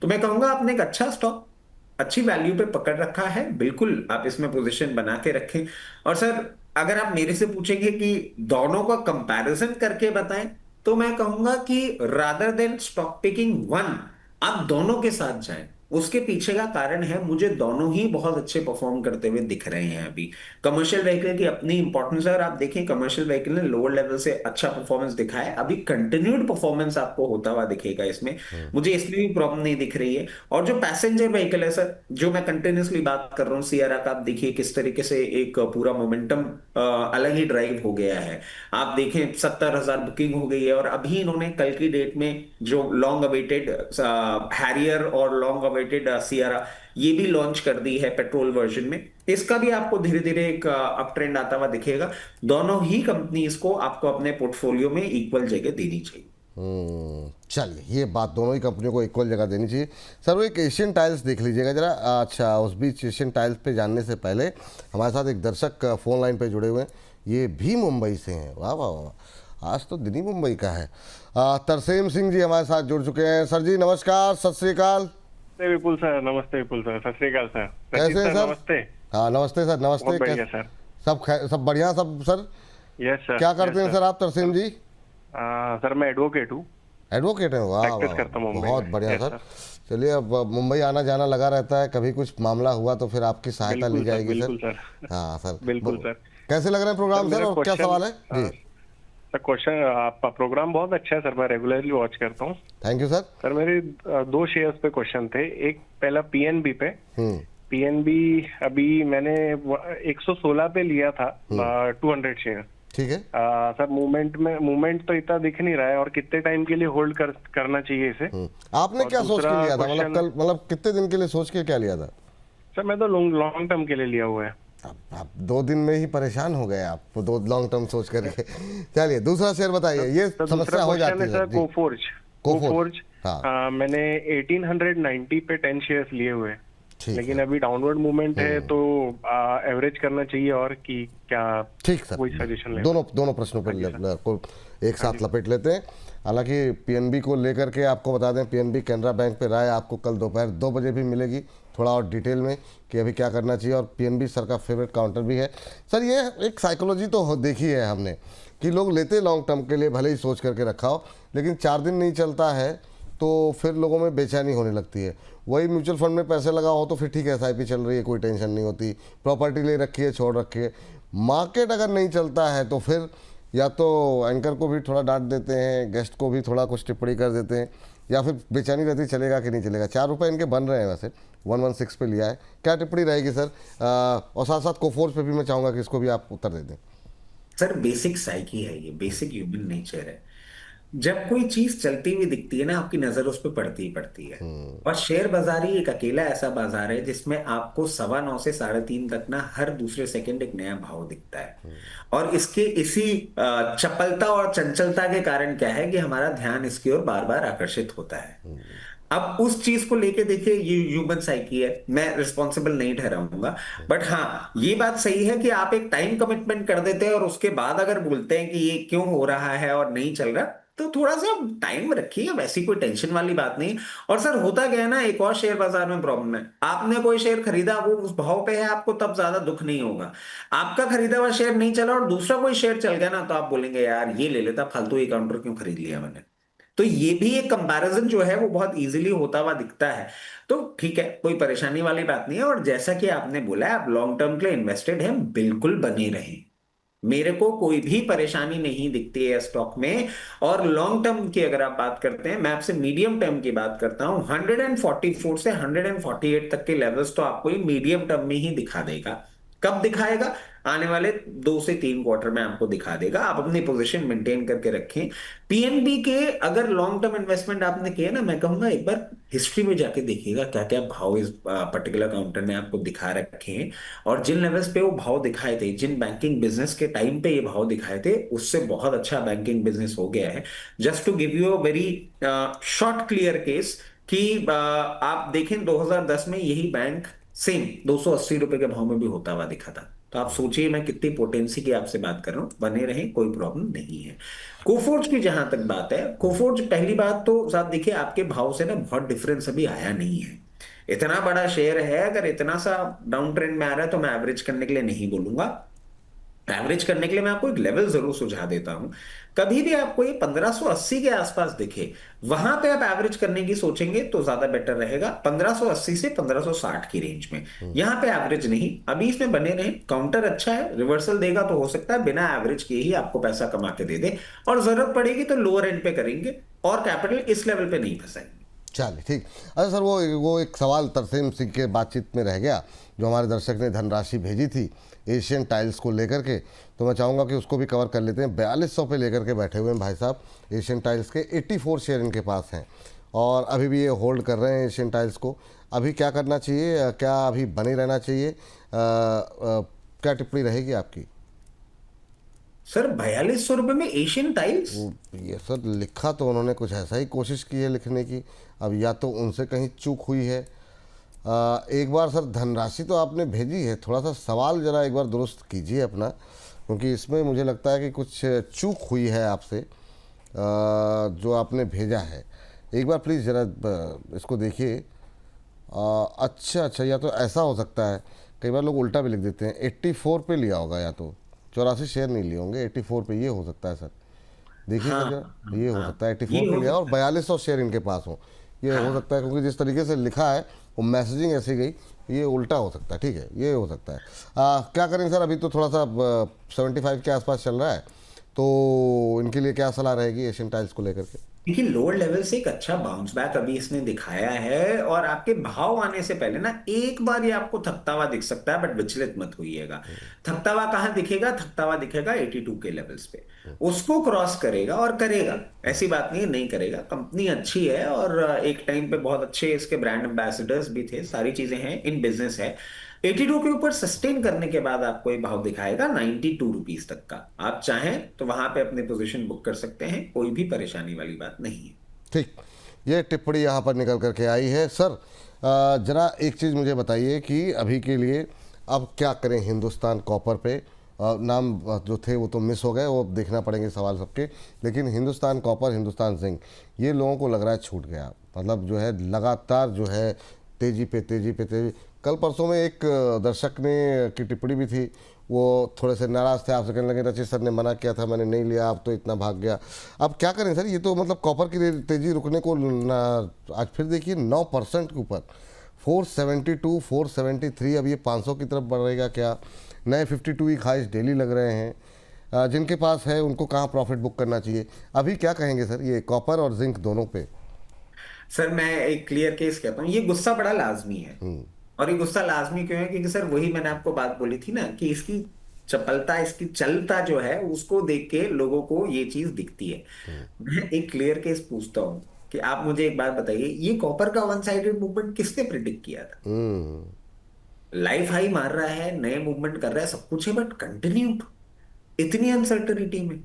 तो मैं कहूंगा आपने एक अच्छा स्टॉक अच्छी वैल्यू पे पकड़ रखा है, बिल्कुल आप इसमें पोजीशन बना के रखें। और सर अगर आप मेरे से पूछेंगे कि दोनों का कंपैरिजन करके बताएं, तो मैं कहूंगा कि rather than stock picking one, आप दोनों के साथ जाएं। उसके पीछे का कारण है, मुझे दोनों ही बहुत अच्छे परफॉर्म करते हुए दिख रहे हैं अभी। कमर्शियल व्हीकल की अपनी इंपॉर्टेंस है, और आप देखें कमर्शियल व्हीकल ने लोअर लेवल से अच्छा परफॉर्मेंस दिखा है, अभी कंटिन्यूड परफॉर्मेंस आपको होता हुआ दिखेगा इसमें। मुझे इसमें भी प्रॉब्लम नहीं दिख रही है। और जो पैसेंजर व्हीकल है सर, जो मैं कंटिन्यूसली बात कर रहा हूँ, सियरा का आप देखिए किस तरीके से एक पूरा मोमेंटम अलग ही ड्राइव हो गया है। आप देखें 70,000 बुकिंग हो गई है, और अभी इन्होंने कल की डेट में जो लॉन्ग अवेटेड हैरियर और लॉन्ग अवेटेड सियरा ये भी लॉन्च कर दी है पेट्रोल वर्जन में। इसका भी आपको धीरे धीरे एक अप ट्रेंड आता हुआ दिखेगा। दोनों ही कंपनीज को आपको अपने पोर्टफोलियो में इक्वल जगह देनी चाहिए। चलिए, ये बात दोनों ही कंपनियों को इक्वल जगह देनी चाहिए। सर वो एक एशियन टाइल्स देख लीजिएगा जरा। अच्छा, उस बीच एशियन टाइल्स पे जानने से पहले हमारे साथ एक दर्शक फ़ोन लाइन पे जुड़े हुए हैं, ये भी मुंबई से हैं। वाह वाह वाह, आज तो दिन ही मुंबई का है। तरसेम सिंह जी हमारे साथ जुड़ चुके हैं। सर जी नमस्कार, सत श्री अकाल। नमस्ते विपुल सर। नमस्ते विपुल सर। सत श्री अकाल सर। कैसे हैं सर? नमस्ते। हाँ नमस्ते सर, नमस्ते। बहुत बढ़िया सर। सब बढ़िया सब सर। Yes sir. क्या करते हैं सर आप तरसेम जी? सर मैं एडवोकेट हूँ। एडवोकेट हैं? वाह प्रैक्टिस वाह, करता हूँ मुंबई बहुत में। बढ़िया यस सर। चलिए, अब मुंबई आना जाना लगा रहता है, कभी कुछ मामला हुआ तो फिर आपकी सहायता ली बिल्कुल सर, जाएगी बिल्कुल सर। सर। हाँ सर, बिल्कुल सर। कैसे लग रहे हैं प्रोग्राम सर, मेरा और क्या क्वेश्चन- सवाल है जी? सर क्वेश्चन, आपका प्रोग्राम बहुत अच्छा है सर, मैं रेगुलरली वॉच करता हूँ। Thank you sir. सर मेरे दो शेयर्स पे क्वेश्चन थे। एक पहला पीएनबी पे। पीएनबी अभी मैंने 116 पे लिया था 200 शेयर। ठीक है। सर मूवमेंट तो इतना दिख नहीं रहा है, और कितने टाइम के लिए होल्ड करना चाहिए इसे? आपने और क्या सोच के दूसरा लिया था, मतलब क्वेश्चन- कल, मतलब कितने दिन के लिए सोच के क्या लिया था? सर मैं तो लॉन्ग टर्म के लिए लिया हुआ है। आप 2 दिन में ही परेशान हो गए आप, वो 2 लॉन्ग टर्म सोच करके। चलिए दूसरा शेयर बताइए। ये सर समस्या दूसरा हो क्वेश्चन जाती है है सर जी। कोफोर्ज। कोफोर्ज, हाँ। मैंने 1890 पे 10 शेयर्स लिए हुए हैं, ठीक लेकिन है। अभी डाउनवर्ड मूवमेंट है, तो एवरेज करना चाहिए, और कि क्या ठीक सर, कोई सजेशन ले? दोनों प्रश्नों पर को एक साथ लपेट लेते हैं। हालांकि पीएनबी को लेकर के आपको बता दें, पीएनबी कैनरा बैंक पे राय आपको कल दोपहर 2 बजे भी मिलेगी, थोड़ा और डिटेल में कि अभी क्या करना चाहिए। और पीएनबी सर का फेवरेट काउंटर भी है। सर ये एक साइकोलॉजी तो देखी है हमने कि लोग लेते लॉन्ग टर्म के लिए, भले ही सोच करके रखा हो, लेकिन 4 दिन नहीं चलता है तो फिर लोगों में बेचैनी होने लगती है। वही म्यूचुअल फंड में पैसे लगा हो तो फिर ठीक है, एसआईपी चल रही है, कोई टेंशन नहीं होती, प्रॉपर्टी ले रखी है, छोड़ रखी है। मार्केट अगर नहीं चलता है तो फिर या तो एंकर को भी थोड़ा डांट देते हैं, गेस्ट को भी थोड़ा कुछ टिप्पणी कर देते हैं, या फिर बेचैनी रहती चलेगा कि नहीं चलेगा। 4 रुपये इनके बन रहे हैं वैसे, 116 पे लिया है, क्या टिप्पणी रहेगी सर? और साथ साथ कोफोर्ज पे भी मैं चाहूँगा कि इसको भी आप उत्तर दे दें। सर बेसिक साइकी है, ये बेसिक ह्यूमन नेचर है। जब कोई चीज चलती हुई दिखती है ना, आपकी नजर उस पर पड़ती ही पड़ती है। और शेयर बाजार ही एक अकेला ऐसा बाजार है जिसमें आपको 9:15 से 3:30 तक ना हर दूसरे सेकंड एक नया भाव दिखता है। और इसके इसी चपलता और चंचलता के कारण क्या है कि हमारा ध्यान इसकी ओर बार बार आकर्षित होता है। अब उस चीज को लेके देखिए, ये ह्यूमन साइकी है, मैं रिस्पॉन्सिबल नहीं ठहराऊंगा। बट हाँ, ये बात सही है कि आप एक टाइम कमिटमेंट कर देते हैं और उसके बाद अगर बोलते हैं कि ये क्यों हो रहा है और नहीं चल रहा, तो थोड़ा सा टाइम रखिए, वैसी कोई टेंशन वाली बात नहीं। और सर होता क्या है ना, एक और शेयर बाजार में प्रॉब्लम है। आपने कोई शेयर खरीदा, वो उस भाव पे है, आपको तब ज्यादा दुख नहीं होगा। आपका खरीदा हुआ शेयर नहीं चला और दूसरा कोई शेयर चल गया ना, तो आप बोलेंगे यार ये ले लेता, फालतू ये काउंटर क्यों खरीद लिया मैंने। तो ये भी एक कंपैरिजन जो है वो बहुत इजीली होता हुआ दिखता है। तो ठीक है, कोई परेशानी वाली बात नहीं है। और जैसा कि आपने बोला, आप लॉन्ग टर्म के लिए इन्वेस्टेड हैं, बिल्कुल बने रहें। मेरे को कोई भी परेशानी नहीं दिखती है स्टॉक में। और लॉन्ग टर्म की अगर आप बात करते हैं, मैं आपसे मीडियम टर्म की बात करता हूं। 144 से 148 तक के लेवल्स तो आपको ये मीडियम टर्म में ही दिखा देगा। कब दिखाएगा? आने वाले 2 से 3 क्वार्टर में आपको दिखा देगा। आप अपनी पोजीशन मेंटेन करके रखें। पीएनबी के अगर लॉन्ग टर्म इन्वेस्टमेंट आपने किया ना, मैं कहूंगा एक बार हिस्ट्री में जाके देखिएगा क्या क्या भाव इस पर्टिकुलर काउंटर ने आपको दिखा रखे हैं। और जिन लेवल्स पे वो भाव दिखाए थे, जिन बैंकिंग बिजनेस के टाइम पे ये भाव दिखाए थे, उससे बहुत अच्छा बैंकिंग बिजनेस हो गया है। Just to give you a very short clear case कि आप देखें 2010 में यही बैंक सेम 280 रुपए के भाव में भी होता हुआ दिखा था। तो आप सोचिए मैं कितनी पोटेंसी की आपसे बात कर रहा हूं। बने रहें, कोई प्रॉब्लम नहीं है। कोफोर्ज की जहां तक बात है, कोफोर्ज पहली बात तो साहब देखिए, आपके भाव से ना बहुत डिफरेंस अभी आया नहीं है। इतना बड़ा शेयर है, अगर इतना सा डाउन ट्रेंड में आ रहा है तो मैं एवरेज करने के लिए नहीं बोलूंगा। एवरेज करने के लिए मैं आपको एक लेवल जरूर सुझा देता हूं। कभी भी आपको ये 1580 के आसपास दिखे, वहां पे आप एवरेज करने की सोचेंगे तो ज्यादा बेटर रहेगा। 1580 से 1560 की रेंज में, यहाँ पे एवरेज नहीं, अभी इसमें बने रहे। काउंटर अच्छा है, रिवर्सल देगा तो हो सकता है बिना एवरेज के ही आपको पैसा कमा के दे दे, और जरूरत पड़ेगी तो लोअर एंड पे करेंगे, और कैपिटल इस लेवल पे नहीं फंसाएंगे। चलिए ठीक। अच्छा सर, वो एक सवाल तरसेम सिंह के बातचीत में रह गया, जो हमारे दर्शक ने धनराशि भेजी थी एशियन टाइल्स को लेकर के, तो मैं चाहूँगा कि उसको भी कवर कर लेते हैं। 4200 पे लेकर के बैठे हुए हैं भाई साहब एशियन टाइल्स के। 84 शेयर इनके पास हैं और अभी भी ये होल्ड कर रहे हैं एशियन टाइल्स को। अभी क्या करना चाहिए, क्या अभी बने रहना चाहिए, क्या टिप्पणी रहेगी आपकी? सर 4200 रुपए में एशियन टाइल्स? ये सर लिखा तो उन्होंने कुछ ऐसा ही कोशिश की है लिखने की, अब या तो उनसे कहीं चूक हुई है। एक बार सर धनराशि तो आपने भेजी है, थोड़ा सा सवाल ज़रा एक बार दुरुस्त कीजिए अपना, क्योंकि इसमें मुझे लगता है कि कुछ चूक हुई है आपसे जो आपने भेजा है। एक बार प्लीज़ ज़रा इसको देखिए। अच्छा, या तो ऐसा हो सकता है, कई बार लोग उल्टा भी लिख देते हैं, 84 पे लिया होगा, या तो 84 शेयर नहीं लिए होंगे, 84 पे ये हो सकता है सर। देखिए हाँ, जरा, ये हो सकता है ये 84 पे हो लिया और सकता 4200 शेयर इनके पास हो, ये हो सकता है, क्योंकि जिस तरीके से लिखा है वो मैसेजिंग ऐसी गई, ये उल्टा हो सकता है। ठीक है, ये हो सकता है। क्या करें सर, अभी तो थोड़ा सा 75 के आसपास चल रहा है, तो इनके लिए क्या सलाह रहेगी एशियन टाइल्स को लेकर के? देखिए लोअर लेवल से एक अच्छा बाउंस बैक अभी इसने दिखाया है, और आपके भाव आने से पहले ना एक बार ये आपको थकता हुआ दिख सकता है, बट विचलित मत होइएगा। थकता हुआ कहाँ दिखेगा? थकता हुआ दिखेगा 82 के लेवल्स पे, उसको क्रॉस करेगा और करेगा, ऐसी बात नहीं है नहीं करेगा। कंपनी अच्छी है और एक टाइम पे बहुत अच्छे इसके ब्रांड एम्बेसडर्स भी थे, सारी चीजें हैं, इन बिजनेस है। 82 के ऊपर सस्टेन करने के बाद आपको ये भाव दिखाएगा 92 रुपीज तक का। आप चाहें तो वहां पे अपने पोजीशन बुक कर सकते हैं, कोई भी परेशानी वाली बात नहीं है। ठीक, ये टिप्पणी यहाँ पर निकल करके आई है। सर जरा एक चीज़ मुझे बताइए कि अभी के लिए अब क्या करें हिंदुस्तान कॉपर पे? नाम जो थे वो तो मिस हो गए, वो देखना पड़ेंगे सवाल सबके, लेकिन हिंदुस्तान कॉपर, हिंदुस्तान जिंक, ये लोगों को लग रहा है छूट गया। मतलब जो है लगातार जो है तेज़ी पे तेज़ी पे तेज़ी। कल परसों में एक दर्शक ने की टिप्पणी भी थी, वो थोड़े से नाराज़ थे, आपसे कहने लगे रचित सर ने मना किया था, मैंने नहीं लिया, अब तो इतना भाग गया। अब क्या करें सर, ये तो मतलब कॉपर की तेज़ी रुकने को ना, आज फिर देखिए 9% के ऊपर, 472, 473, अब ये 500 की तरफ बढ़ रहेगा क्या? नए 52 की ख्वाहिश डेली लग रहे हैं। जिनके पास है उनको कहाँ प्रॉफिट बुक करना चाहिए? अभी क्या कहेंगे सर ये कॉपर और जिंक दोनों पे? सर मैं एक क्लियर केस कहता हूँ, ये गुस्सा बड़ा लाजमी है। और ये गुस्सा लाजमी क्यों है? क्योंकि सर वही मैंने आपको बात बोली थी ना, कि इसकी चपलता, इसकी चलता जो है, उसको देख के लोगों को ये चीज दिखती है। मैं एक क्लियर केस पूछता हूँ कि आप मुझे एक बात बताइए, ये कॉपर का वन साइडेड मूवमेंट किसने प्रिडिक्ट किया था? लाइफ हाई मार रहा है, नए मूवमेंट कर रहा है, सब कुछ है, बट कंटिन्यूड इतनी अनसर्टनिटी में।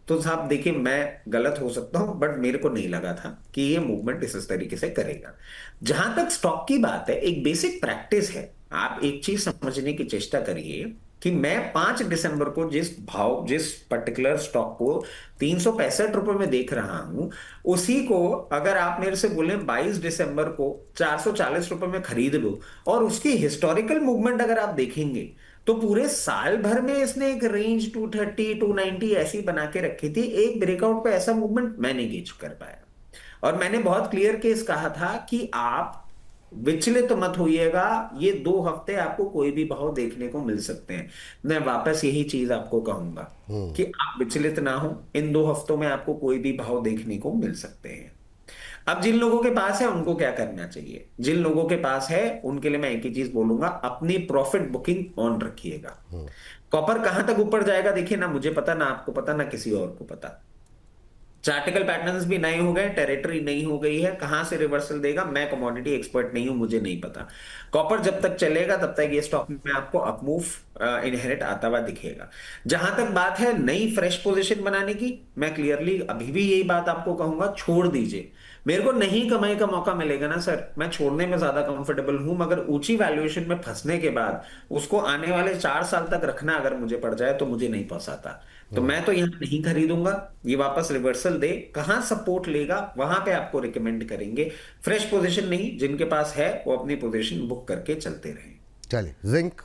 तो साहब देखिए, मैं गलत हो सकता हूं, बट मेरे को नहीं लगा था कि ये मूवमेंट इस तरीके से करेगा। जहां तक स्टॉक की बात है, एक बेसिक प्रैक्टिस है, आप एक चीज समझने की चेष्टा करिए कि मैं 5 दिसंबर को जिस पर्टिकुलर स्टॉक को 365 रुपए में देख रहा हूं, उसी को अगर आप मेरे से बोले 22 दिसंबर को 440 रुपए में खरीद लो, और उसकी हिस्टोरिकल मूवमेंट अगर आप देखेंगे, तो पूरे साल भर में इसने एक रेंज 230 290 ऐसी बना के रखी थी। एक ब्रेकआउट पे ऐसा मूवमेंट मैं नहीं गेज कर पाया, और मैंने बहुत क्लियर केस कहा था कि आप विचलित तो मत होइएगा, ये 2 हफ्ते आपको कोई भी भाव देखने को मिल सकते हैं। मैं वापस यही चीज आपको कहूंगा कि आप विचलित ना हो, इन 2 हफ्तों में आपको कोई भी भाव देखने को मिल सकते हैं। अब जिन लोगों के पास है उनको क्या करना चाहिए? जिन लोगों के पास है उनके लिए मैं एक ही चीज बोलूंगा, अपनी प्रॉफिट बुकिंग ऑन रखिएगा। कॉपर कहां तक ऊपर जाएगा देखिए, ना मुझे पता, ना आपको पता, ना किसी और को पता। चार्टिकल पैटर्न्स भी नए हो गए, टेरिटरी नई हो गई है, कहां से रिवर्सल देगा, मैं कमोडिटी एक्सपर्ट नहीं हूं, मुझे नहीं पता। कॉपर जब तक चलेगा तब तक ये स्टॉक में आपको अपमूव इनहेरिट आता हुआ दिखेगा। जहां तक बात है नई फ्रेश पोजीशन बनाने की, मैं क्लियरली अभी भी यही बात आपको कहूंगा, छोड़ दीजिए। मेरे को नहीं कमाई का मौका मिलेगा ना सर, मैं छोड़ने में ज्यादा कंफर्टेबल हूं, मगर ऊंची वैल्यूएशन में फंसने के बाद उसको आने वाले 4 साल तक रखना अगर मुझे पड़ जाए तो मुझे नहीं पोसाता। तो मैं तो यहां नहीं खरीदूंगा, ये वापस रिवर्सल दे, कहां सपोर्ट लेगा वहां पे आपको रिकमेंड करेंगे। फ्रेश पोजीशन नहीं, जिनके पास है वो अपनी पोजीशन बुक करके चलते रहे। चलिए जिंक।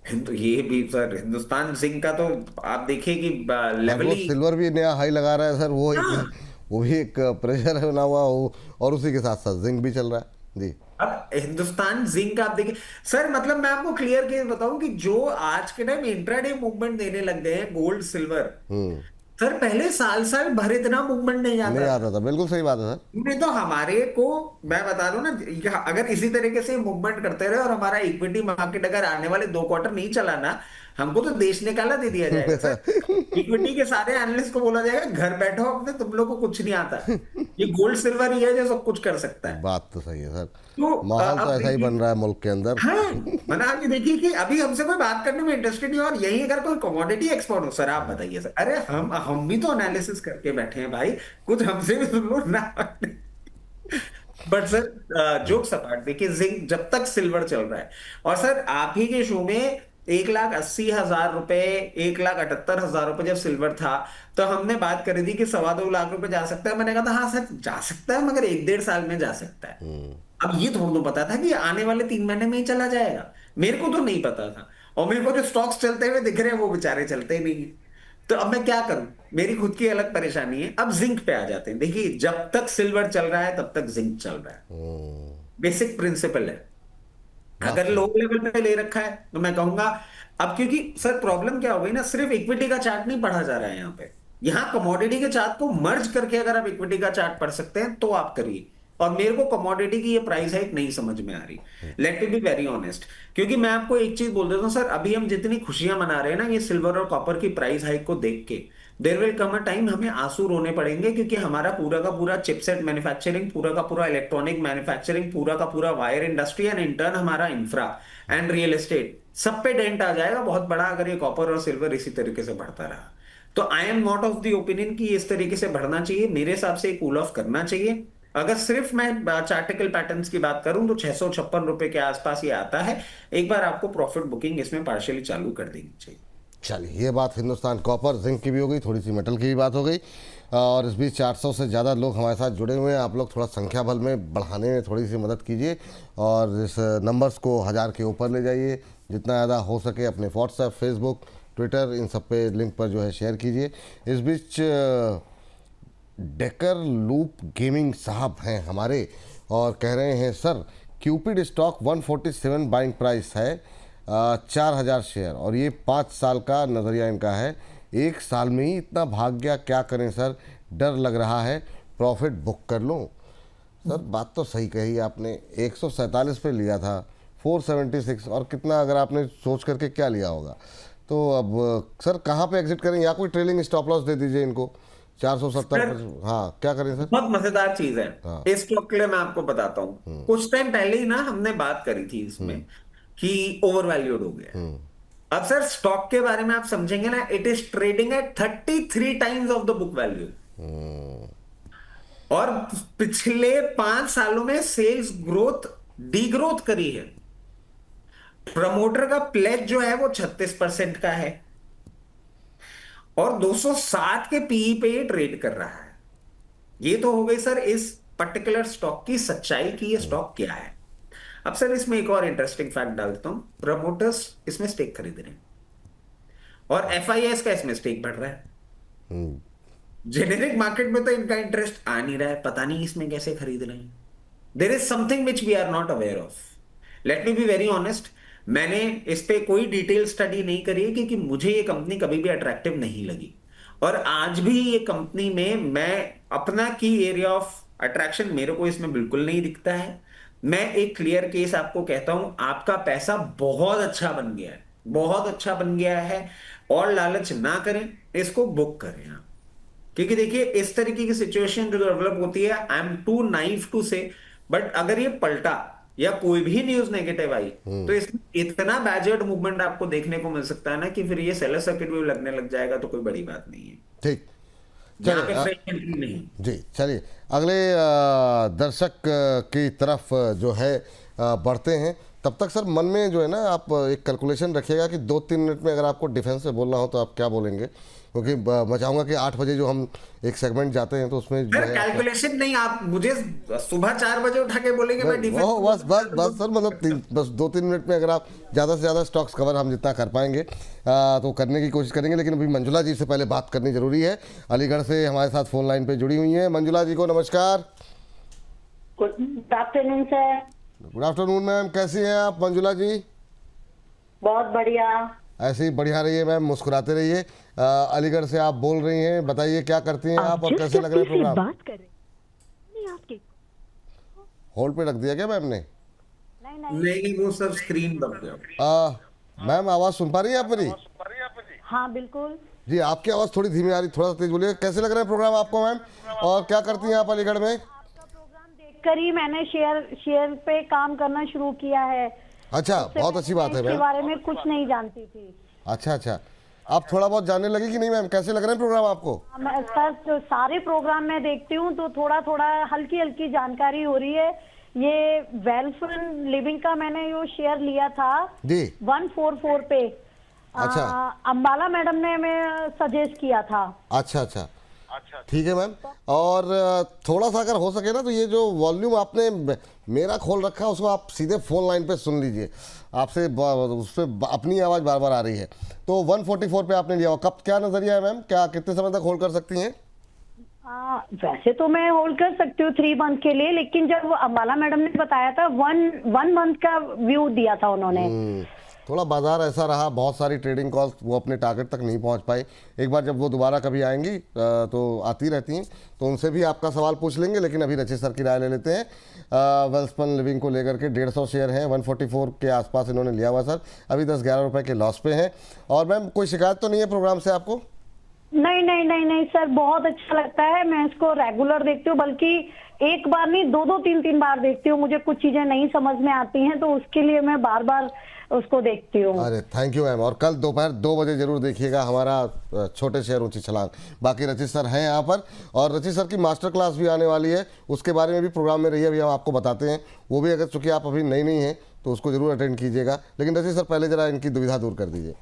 ये भी सर हिंदुस्तान जिंक का तो आप देखिए कि और लेवल वो ही। सिल्वर भी नया हाई लगा रहा है सर, वो एक, हाँ, वो भी एक प्रेशर है बना हुआ वो, और उसी के साथ साथ जिंक भी चल रहा है जी। अब हिंदुस्तान जिंक आप देखिए सर, मतलब मैं आपको क्लियर केस बताऊं कि जो आज के टाइम इंट्राडे मूवमेंट देने लग गए हैं गोल्ड सिल्वर, सर पहले साल साल भर इतना मूवमेंट नहीं नहीं आता था। आता था, बिल्कुल सही बात है सर। नहीं तो हमारे को, मैं बता दूं ना, अगर इसी तरीके से मूवमेंट करते रहे और हमारा इक्विटी मार्केट अगर आने वाले 2 क्वार्टर नहीं चला ना, हमको तो देश निकाला दे दिया जाएगा सर। इक्विटी के सारे एनालिस्ट को बोला जाएगा घर बैठो अपने, तुम लोग को कुछ नहीं आता, ये गोल्ड सिल्वर ही है जो सब कुछ कर सकता है। बात तो सही है सर, तो माहौल तो अब ऐसा ही देखिए, बन रहा है मुल्क के अंदर। हाँ, मैंने आप ये देखिए कि अभी हमसे कोई बात करने में इंटरेस्टेड नहीं है, और यही अगर कोई कमोडिटी एक्सपर्ट हो, सर आप बताइए सर, अरे हम भी तो एनालिसिस करके बैठे हैं भाई, कुछ हमसे भी सुन लो ना। बट सर जोक्स अपार्ट, देखिए जिंक जब तक सिल्वर चल रहा है, और सर आप ही के शो में 1,80,000 रुपए, 1,78,000 रुपए जब सिल्वर था, तो हमने बात करी थी कि 2.25 लाख रुपए जा सकता है। मैंने कहा था हाँ सर जा सकता है, मगर 1-1.5 साल में जा सकता है। अब ये थोड़ा तो पता था कि आने वाले 3 महीने में ही चला जाएगा, मेरे को तो नहीं पता था। और मेरे को जो स्टॉक्स चलते हुए दिख रहे हैं वो बेचारे चलते ही नहीं है। तो अब मैं क्या करूं, मेरी खुद की अलग परेशानी है। अब जिंक पे आ जाते हैं। देखिए जब तक सिल्वर चल रहा है तब तक जिंक चल रहा है, बेसिक प्रिंसिपल है। बात अगर सही लो है। लेवल पे ले रखा है तो मैं कहूंगा, अब क्योंकि सर प्रॉब्लम क्या हो गई ना, सिर्फ इक्विटी का चार्ट नहीं पढ़ा जा रहा है यहाँ पे, यहाँ कमोडिटी के चार्ट को मर्ज करके अगर आप इक्विटी का चार्ट पढ़ सकते हैं तो आप करिए। और मेरे को कमोडिटी की ये प्राइस हाइक नहीं समझ में आ रही, late me be very honest. क्योंकि मैं आपको एक चीज बोल देता हूँ सर, अभी हम जितनी खुशियां मना रहे हैं ना ये सिल्वर और कॉपर की प्राइस हाइक को देख के, there will come a time हमें आंसू रोने पड़ेंगे, क्योंकि हमारा पूरा का पूरा चिपसेट मैन्युफैक्चरिंग, पूरा का पूरा इलेक्ट्रॉनिक मैन्युफैक्चरिंग, पूरा का पूरा वायर इंडस्ट्री एंड इंटर्न हमारा इंफ्रा एंड रियल एस्टेट, सब पे डेंट आ जाएगा बहुत बड़ा, अगर ये कॉपर और सिल्वर इसी तरीके से बढ़ता रहा। तो I am not of the opinion कि इस तरीके से बढ़ना चाहिए, मेरे हिसाब से कूल ऑफ करना चाहिए। अगर सिर्फ मैं चार्टिकल पैटर्न्स की बात करूं तो 656 रुपए के आसपास ये आता है। एक बार आपको प्रॉफिट बुकिंग इसमें पार्शियली चालू कर देनी चाहिए। चलिए, ये बात हिंदुस्तान कॉपर जिंक की भी हो गई, थोड़ी सी मेटल की भी बात हो गई, और इस बीच 400 से ज़्यादा लोग हमारे साथ जुड़े हुए हैं। आप लोग थोड़ा संख्या बल में बढ़ाने में थोड़ी सी मदद कीजिए, और इस नंबर्स को 1000 के ऊपर ले जाइए, जितना ज़्यादा हो सके अपने व्हाट्सएप, फेसबुक, ट्विटर, इन सब पे लिंक पर जो है शेयर कीजिए। इस बीच डेकर लूप गेमिंग साहब हैं हमारे, और कह रहे हैं sir Cupid stock 147 buying price है, 4000 शेयर, और ये 5 साल का नज़रिया इनका है। 1 साल में ही इतना भाग गया, क्या करें सर, डर लग रहा है, प्रॉफिट बुक कर लूँ। सर बात तो सही कही आपने, 147 पे लिया था, 476, और कितना अगर आपने सोच करके क्या लिया होगा। तो अब सर कहाँ पे एग्जिट करें, या कोई ट्रेलिंग स्टॉप लॉस दे दीजिए इनको 470 पर। हाँ क्या करें सर। बहुत मजेदार चीज है हाँ। इस स्टॉक के लिए, मैं आपको बताता हूँ। कुछ टाइम पहले ही ना हमने बात करी थी इसमें कि ओवर वैल्यूड हो गया। अब सर स्टॉक के बारे में आप समझेंगे ना, it is trading at 33 times of the book value, और पिछले 5 सालों में सेल्स ग्रोथ डी ग्रोथ करी है। प्रमोटर का प्लेज जो है वो 36% का है, और 260 के पीई पे ये ट्रेड कर रहा है। ये तो हो गई सर इस पर्टिकुलर स्टॉक की सच्चाई की ये स्टॉक क्या है। अब सर इसमें एक और इंटरेस्टिंग फैक्ट डालता हूं, प्रमोटर्स इसमें स्टेक खरीद रहे हैं, और एफआईएस का इसमें स्टेक बढ़ रहा है। जेनेरिक मार्केट में तो इनका इंटरेस्ट आ नहीं रहा है, पता नहीं इसमें कैसे खरीद रहे हैं। There is something which we are not aware of. Let me be very honest, मैंने इस पे कोई डिटेल स्टडी नहीं करी है, क्योंकि मुझे ये कंपनी कभी भी अट्रैक्टिव नहीं लगी, और आज भी ये कंपनी में मैं अपना की एरिया ऑफ अट्रैक्शन मेरे को इसमें बिल्कुल नहीं दिखता है। मैं एक क्लियर केस आपको कहता हूं, आपका पैसा बहुत अच्छा बन गया है, बहुत अच्छा बन गया है, और लालच ना करें, इसको बुक करें आप। क्योंकि देखिए इस तरीके की सिचुएशन जो डेवलप होती है, I am too naive to say, but अगर ये पलटा या कोई भी न्यूज नेगेटिव आई तो इसमें इतना बैजर्ड मूवमेंट आपको देखने को मिल सकता है ना कि फिर ये सेलर सर्किट भी लगने लग जाएगा, तो कोई बड़ी बात नहीं है। ठीक, यहाँ पे चलिए फ्रेश एंट्री नहीं। जी। चलिए अगले दर्शक की तरफ जो है बढ़ते हैं। तब तक सर मन में जो है ना आप एक कैलकुलेशन रखिएगा कि 2-3 मिनट में अगर आपको डिफेंस में बोलना हो तो आप क्या बोलेंगे, क्योंकि मैं चाहूँगा कि 8 बजे जो हम एक सेगमेंट जाते हैं तो उसमें जो सर है कैलकुलेशन नहीं, आप मुझे सुबह 4 बजे उठा के बोलेंगे मैं डिफेंस बस बस बस सर, मतलब बस 2-3 मिनट में अगर आप ज़्यादा से ज़्यादा स्टॉक्स कवर हम जितना कर पाएंगे तो करने की कोशिश करेंगे। लेकिन अभी मंजुला जी से पहले बात करनी ज़रूरी है, अलीगढ़ से हमारे साथ फ़ोन लाइन पे जुड़ी हुई हैं। मंजुला जी को नमस्कार। Good afternoon sir. Good afternoon ma'am, कैसी हैं आप मंजुला जी? बहुत बढ़िया। ऐसे ही बढ़िया रहिए मैम, मुस्कुराते रहिए। अलीगढ़ से आप बोल रही हैं, बताइए क्या करती हैं आप और कैसे लग रहे हैं प्रोग्राम? बात कर रहे नहीं आपके होल्ड पे रख दिया क्या मैम ने? नहीं, वो सब स्क्रीन दब गया। मैम आवाज़ सुन पा रही हैं आप मेरी? हाँ बिल्कुल। जी, आपकी आवाज़ थोड़ी धीमी आ रही, थोड़ा सा तेज बोलिए। कैसे लग रहा है प्रोग्राम आपको मैम, और क्या करती हैं आप अलीगढ़ में? आपका प्रोग्राम देखकर ही मैंने शेयर पे काम करना शुरू किया है। अच्छा, बहुत अच्छी बात है इसके मैम। बारे में कुछ नहीं जानती थी। अच्छा अच्छा, आप थोड़ा बहुत जानने लगी कि नहीं मैम? कैसे लग रहे हैं प्रोग्राम आपको? मैं सर जो सारे प्रोग्राम मैं देखती हूँ तो थोड़ा थोड़ा हल्की हल्की जानकारी हो रही है। ये वेल्थ लिविंग का मैंने यो शेयर लिया था जी 144 पे। अच्छा। अंबाला मैडम ने मैं सजेस्ट किया था। अच्छा अच्छा, ठीक है मैम। और थोड़ा सा अगर हो सके ना तो ये जो वॉल्यूम आपने मेरा खोल रखा है उसको आप सीधे फ़ोन लाइन पे सुन लीजिए, आपसे उस पर अपनी आवाज़ बार बार आ रही है। तो 144 पे आपने लिया हो, कब क्या नज़रिया है मैम, क्या कितने समय तक होल्ड कर सकती हैं? वैसे तो मैं होल्ड कर सकती हूँ 3 मंथ के लिए, लेकिन जब अंबाला मैडम ने बताया था वन मंथ का व्यू दिया था उन्होंने। थोड़ा बाजार ऐसा रहा, बहुत सारी ट्रेडिंग कॉल्स वो अपने टारगेट तक नहीं पहुंच पाई। एक बार जब वो दोबारा कभी आएंगी तो आती रहती हैं, तो उनसे भी आपका सवाल पूछ लेंगे। लेकिन अभी रचित सर की राय ले लेते हैं। वेल्सपन लिविंग को लेकर के 150 शेयर हैं, 144 के आसपास इन्होंने लिया हुआ सर, अभी 10-11 रुपए के लॉस पे हैं। और मैम कोई शिकायत तो नहीं है प्रोग्राम से आपको? नहीं नहीं नहीं नहीं सर, बहुत अच्छा लगता है। मैं इसको रेगुलर देखती हूँ, बल्कि एक बार नहीं 2-3 बार देखती हूँ। मुझे कुछ चीजें नहीं समझ में आती हैं तो उसके लिए मैं बार बार उसको देखती हूँ। अरे थैंक यू मैम। और कल दोपहर 2 बजे जरूर देखिएगा हमारा छोटे शेयर ऊंची छलांग। बाकी रचित सर हैं यहाँ पर, और रचित सर की मास्टर क्लास भी आने वाली है, उसके बारे में भी प्रोग्राम में रहिए, अभी हम आपको बताते हैं। वो भी अगर चूंकि आप अभी नई नहीं हैं तो उसको जरूर अटेंड कीजिएगा। लेकिन रचित सर पहले जरा इनकी दुविधा दूर कर दीजिए।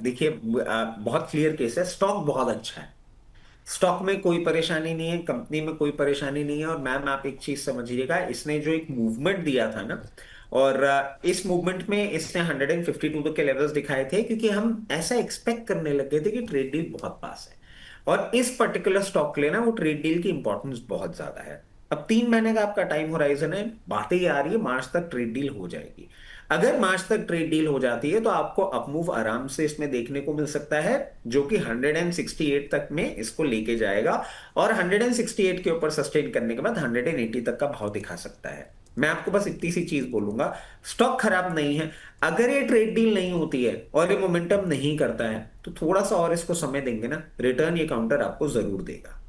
देखिए, बहुत क्लियर केस है। स्टॉक बहुत अच्छा है, स्टॉक में कोई परेशानी नहीं है, कंपनी में कोई परेशानी नहीं है। और मैम आप एक चीज समझिएगा, इसने जो एक मूवमेंट दिया था ना, और इस मूवमेंट में इसने 152 के लेवल्स दिखाए थे, क्योंकि हम ऐसा एक्सपेक्ट करने लगे थे कि ट्रेड डील बहुत पास है। और इस पर्टिकुलर स्टॉक के लिए ना वो ट्रेड डील की इंपॉर्टेंस बहुत ज्यादा है। अब 3 महीने का आपका टाइम होराइजन है, बातें ये आ रही है मार्च तक ट्रेड डील हो जाएगी। अगर मार्च तक ट्रेड डील हो जाती है तो आपको अपमूव आराम से इसमें देखने को मिल सकता है, जो कि 168 तक में इसको लेके जाएगा। और 168 के ऊपर सस्टेन करने के बाद 180 तक का भाव दिखा सकता है। मैं आपको बस इतनी सी चीज बोलूंगा, स्टॉक खराब नहीं है। अगर ये ट्रेड डील नहीं होती है और ये मोमेंटम नहीं करता है तो थोड़ा सा और इसको समय देंगे ना, रिटर्न ये काउंटर आपको जरूर देगा।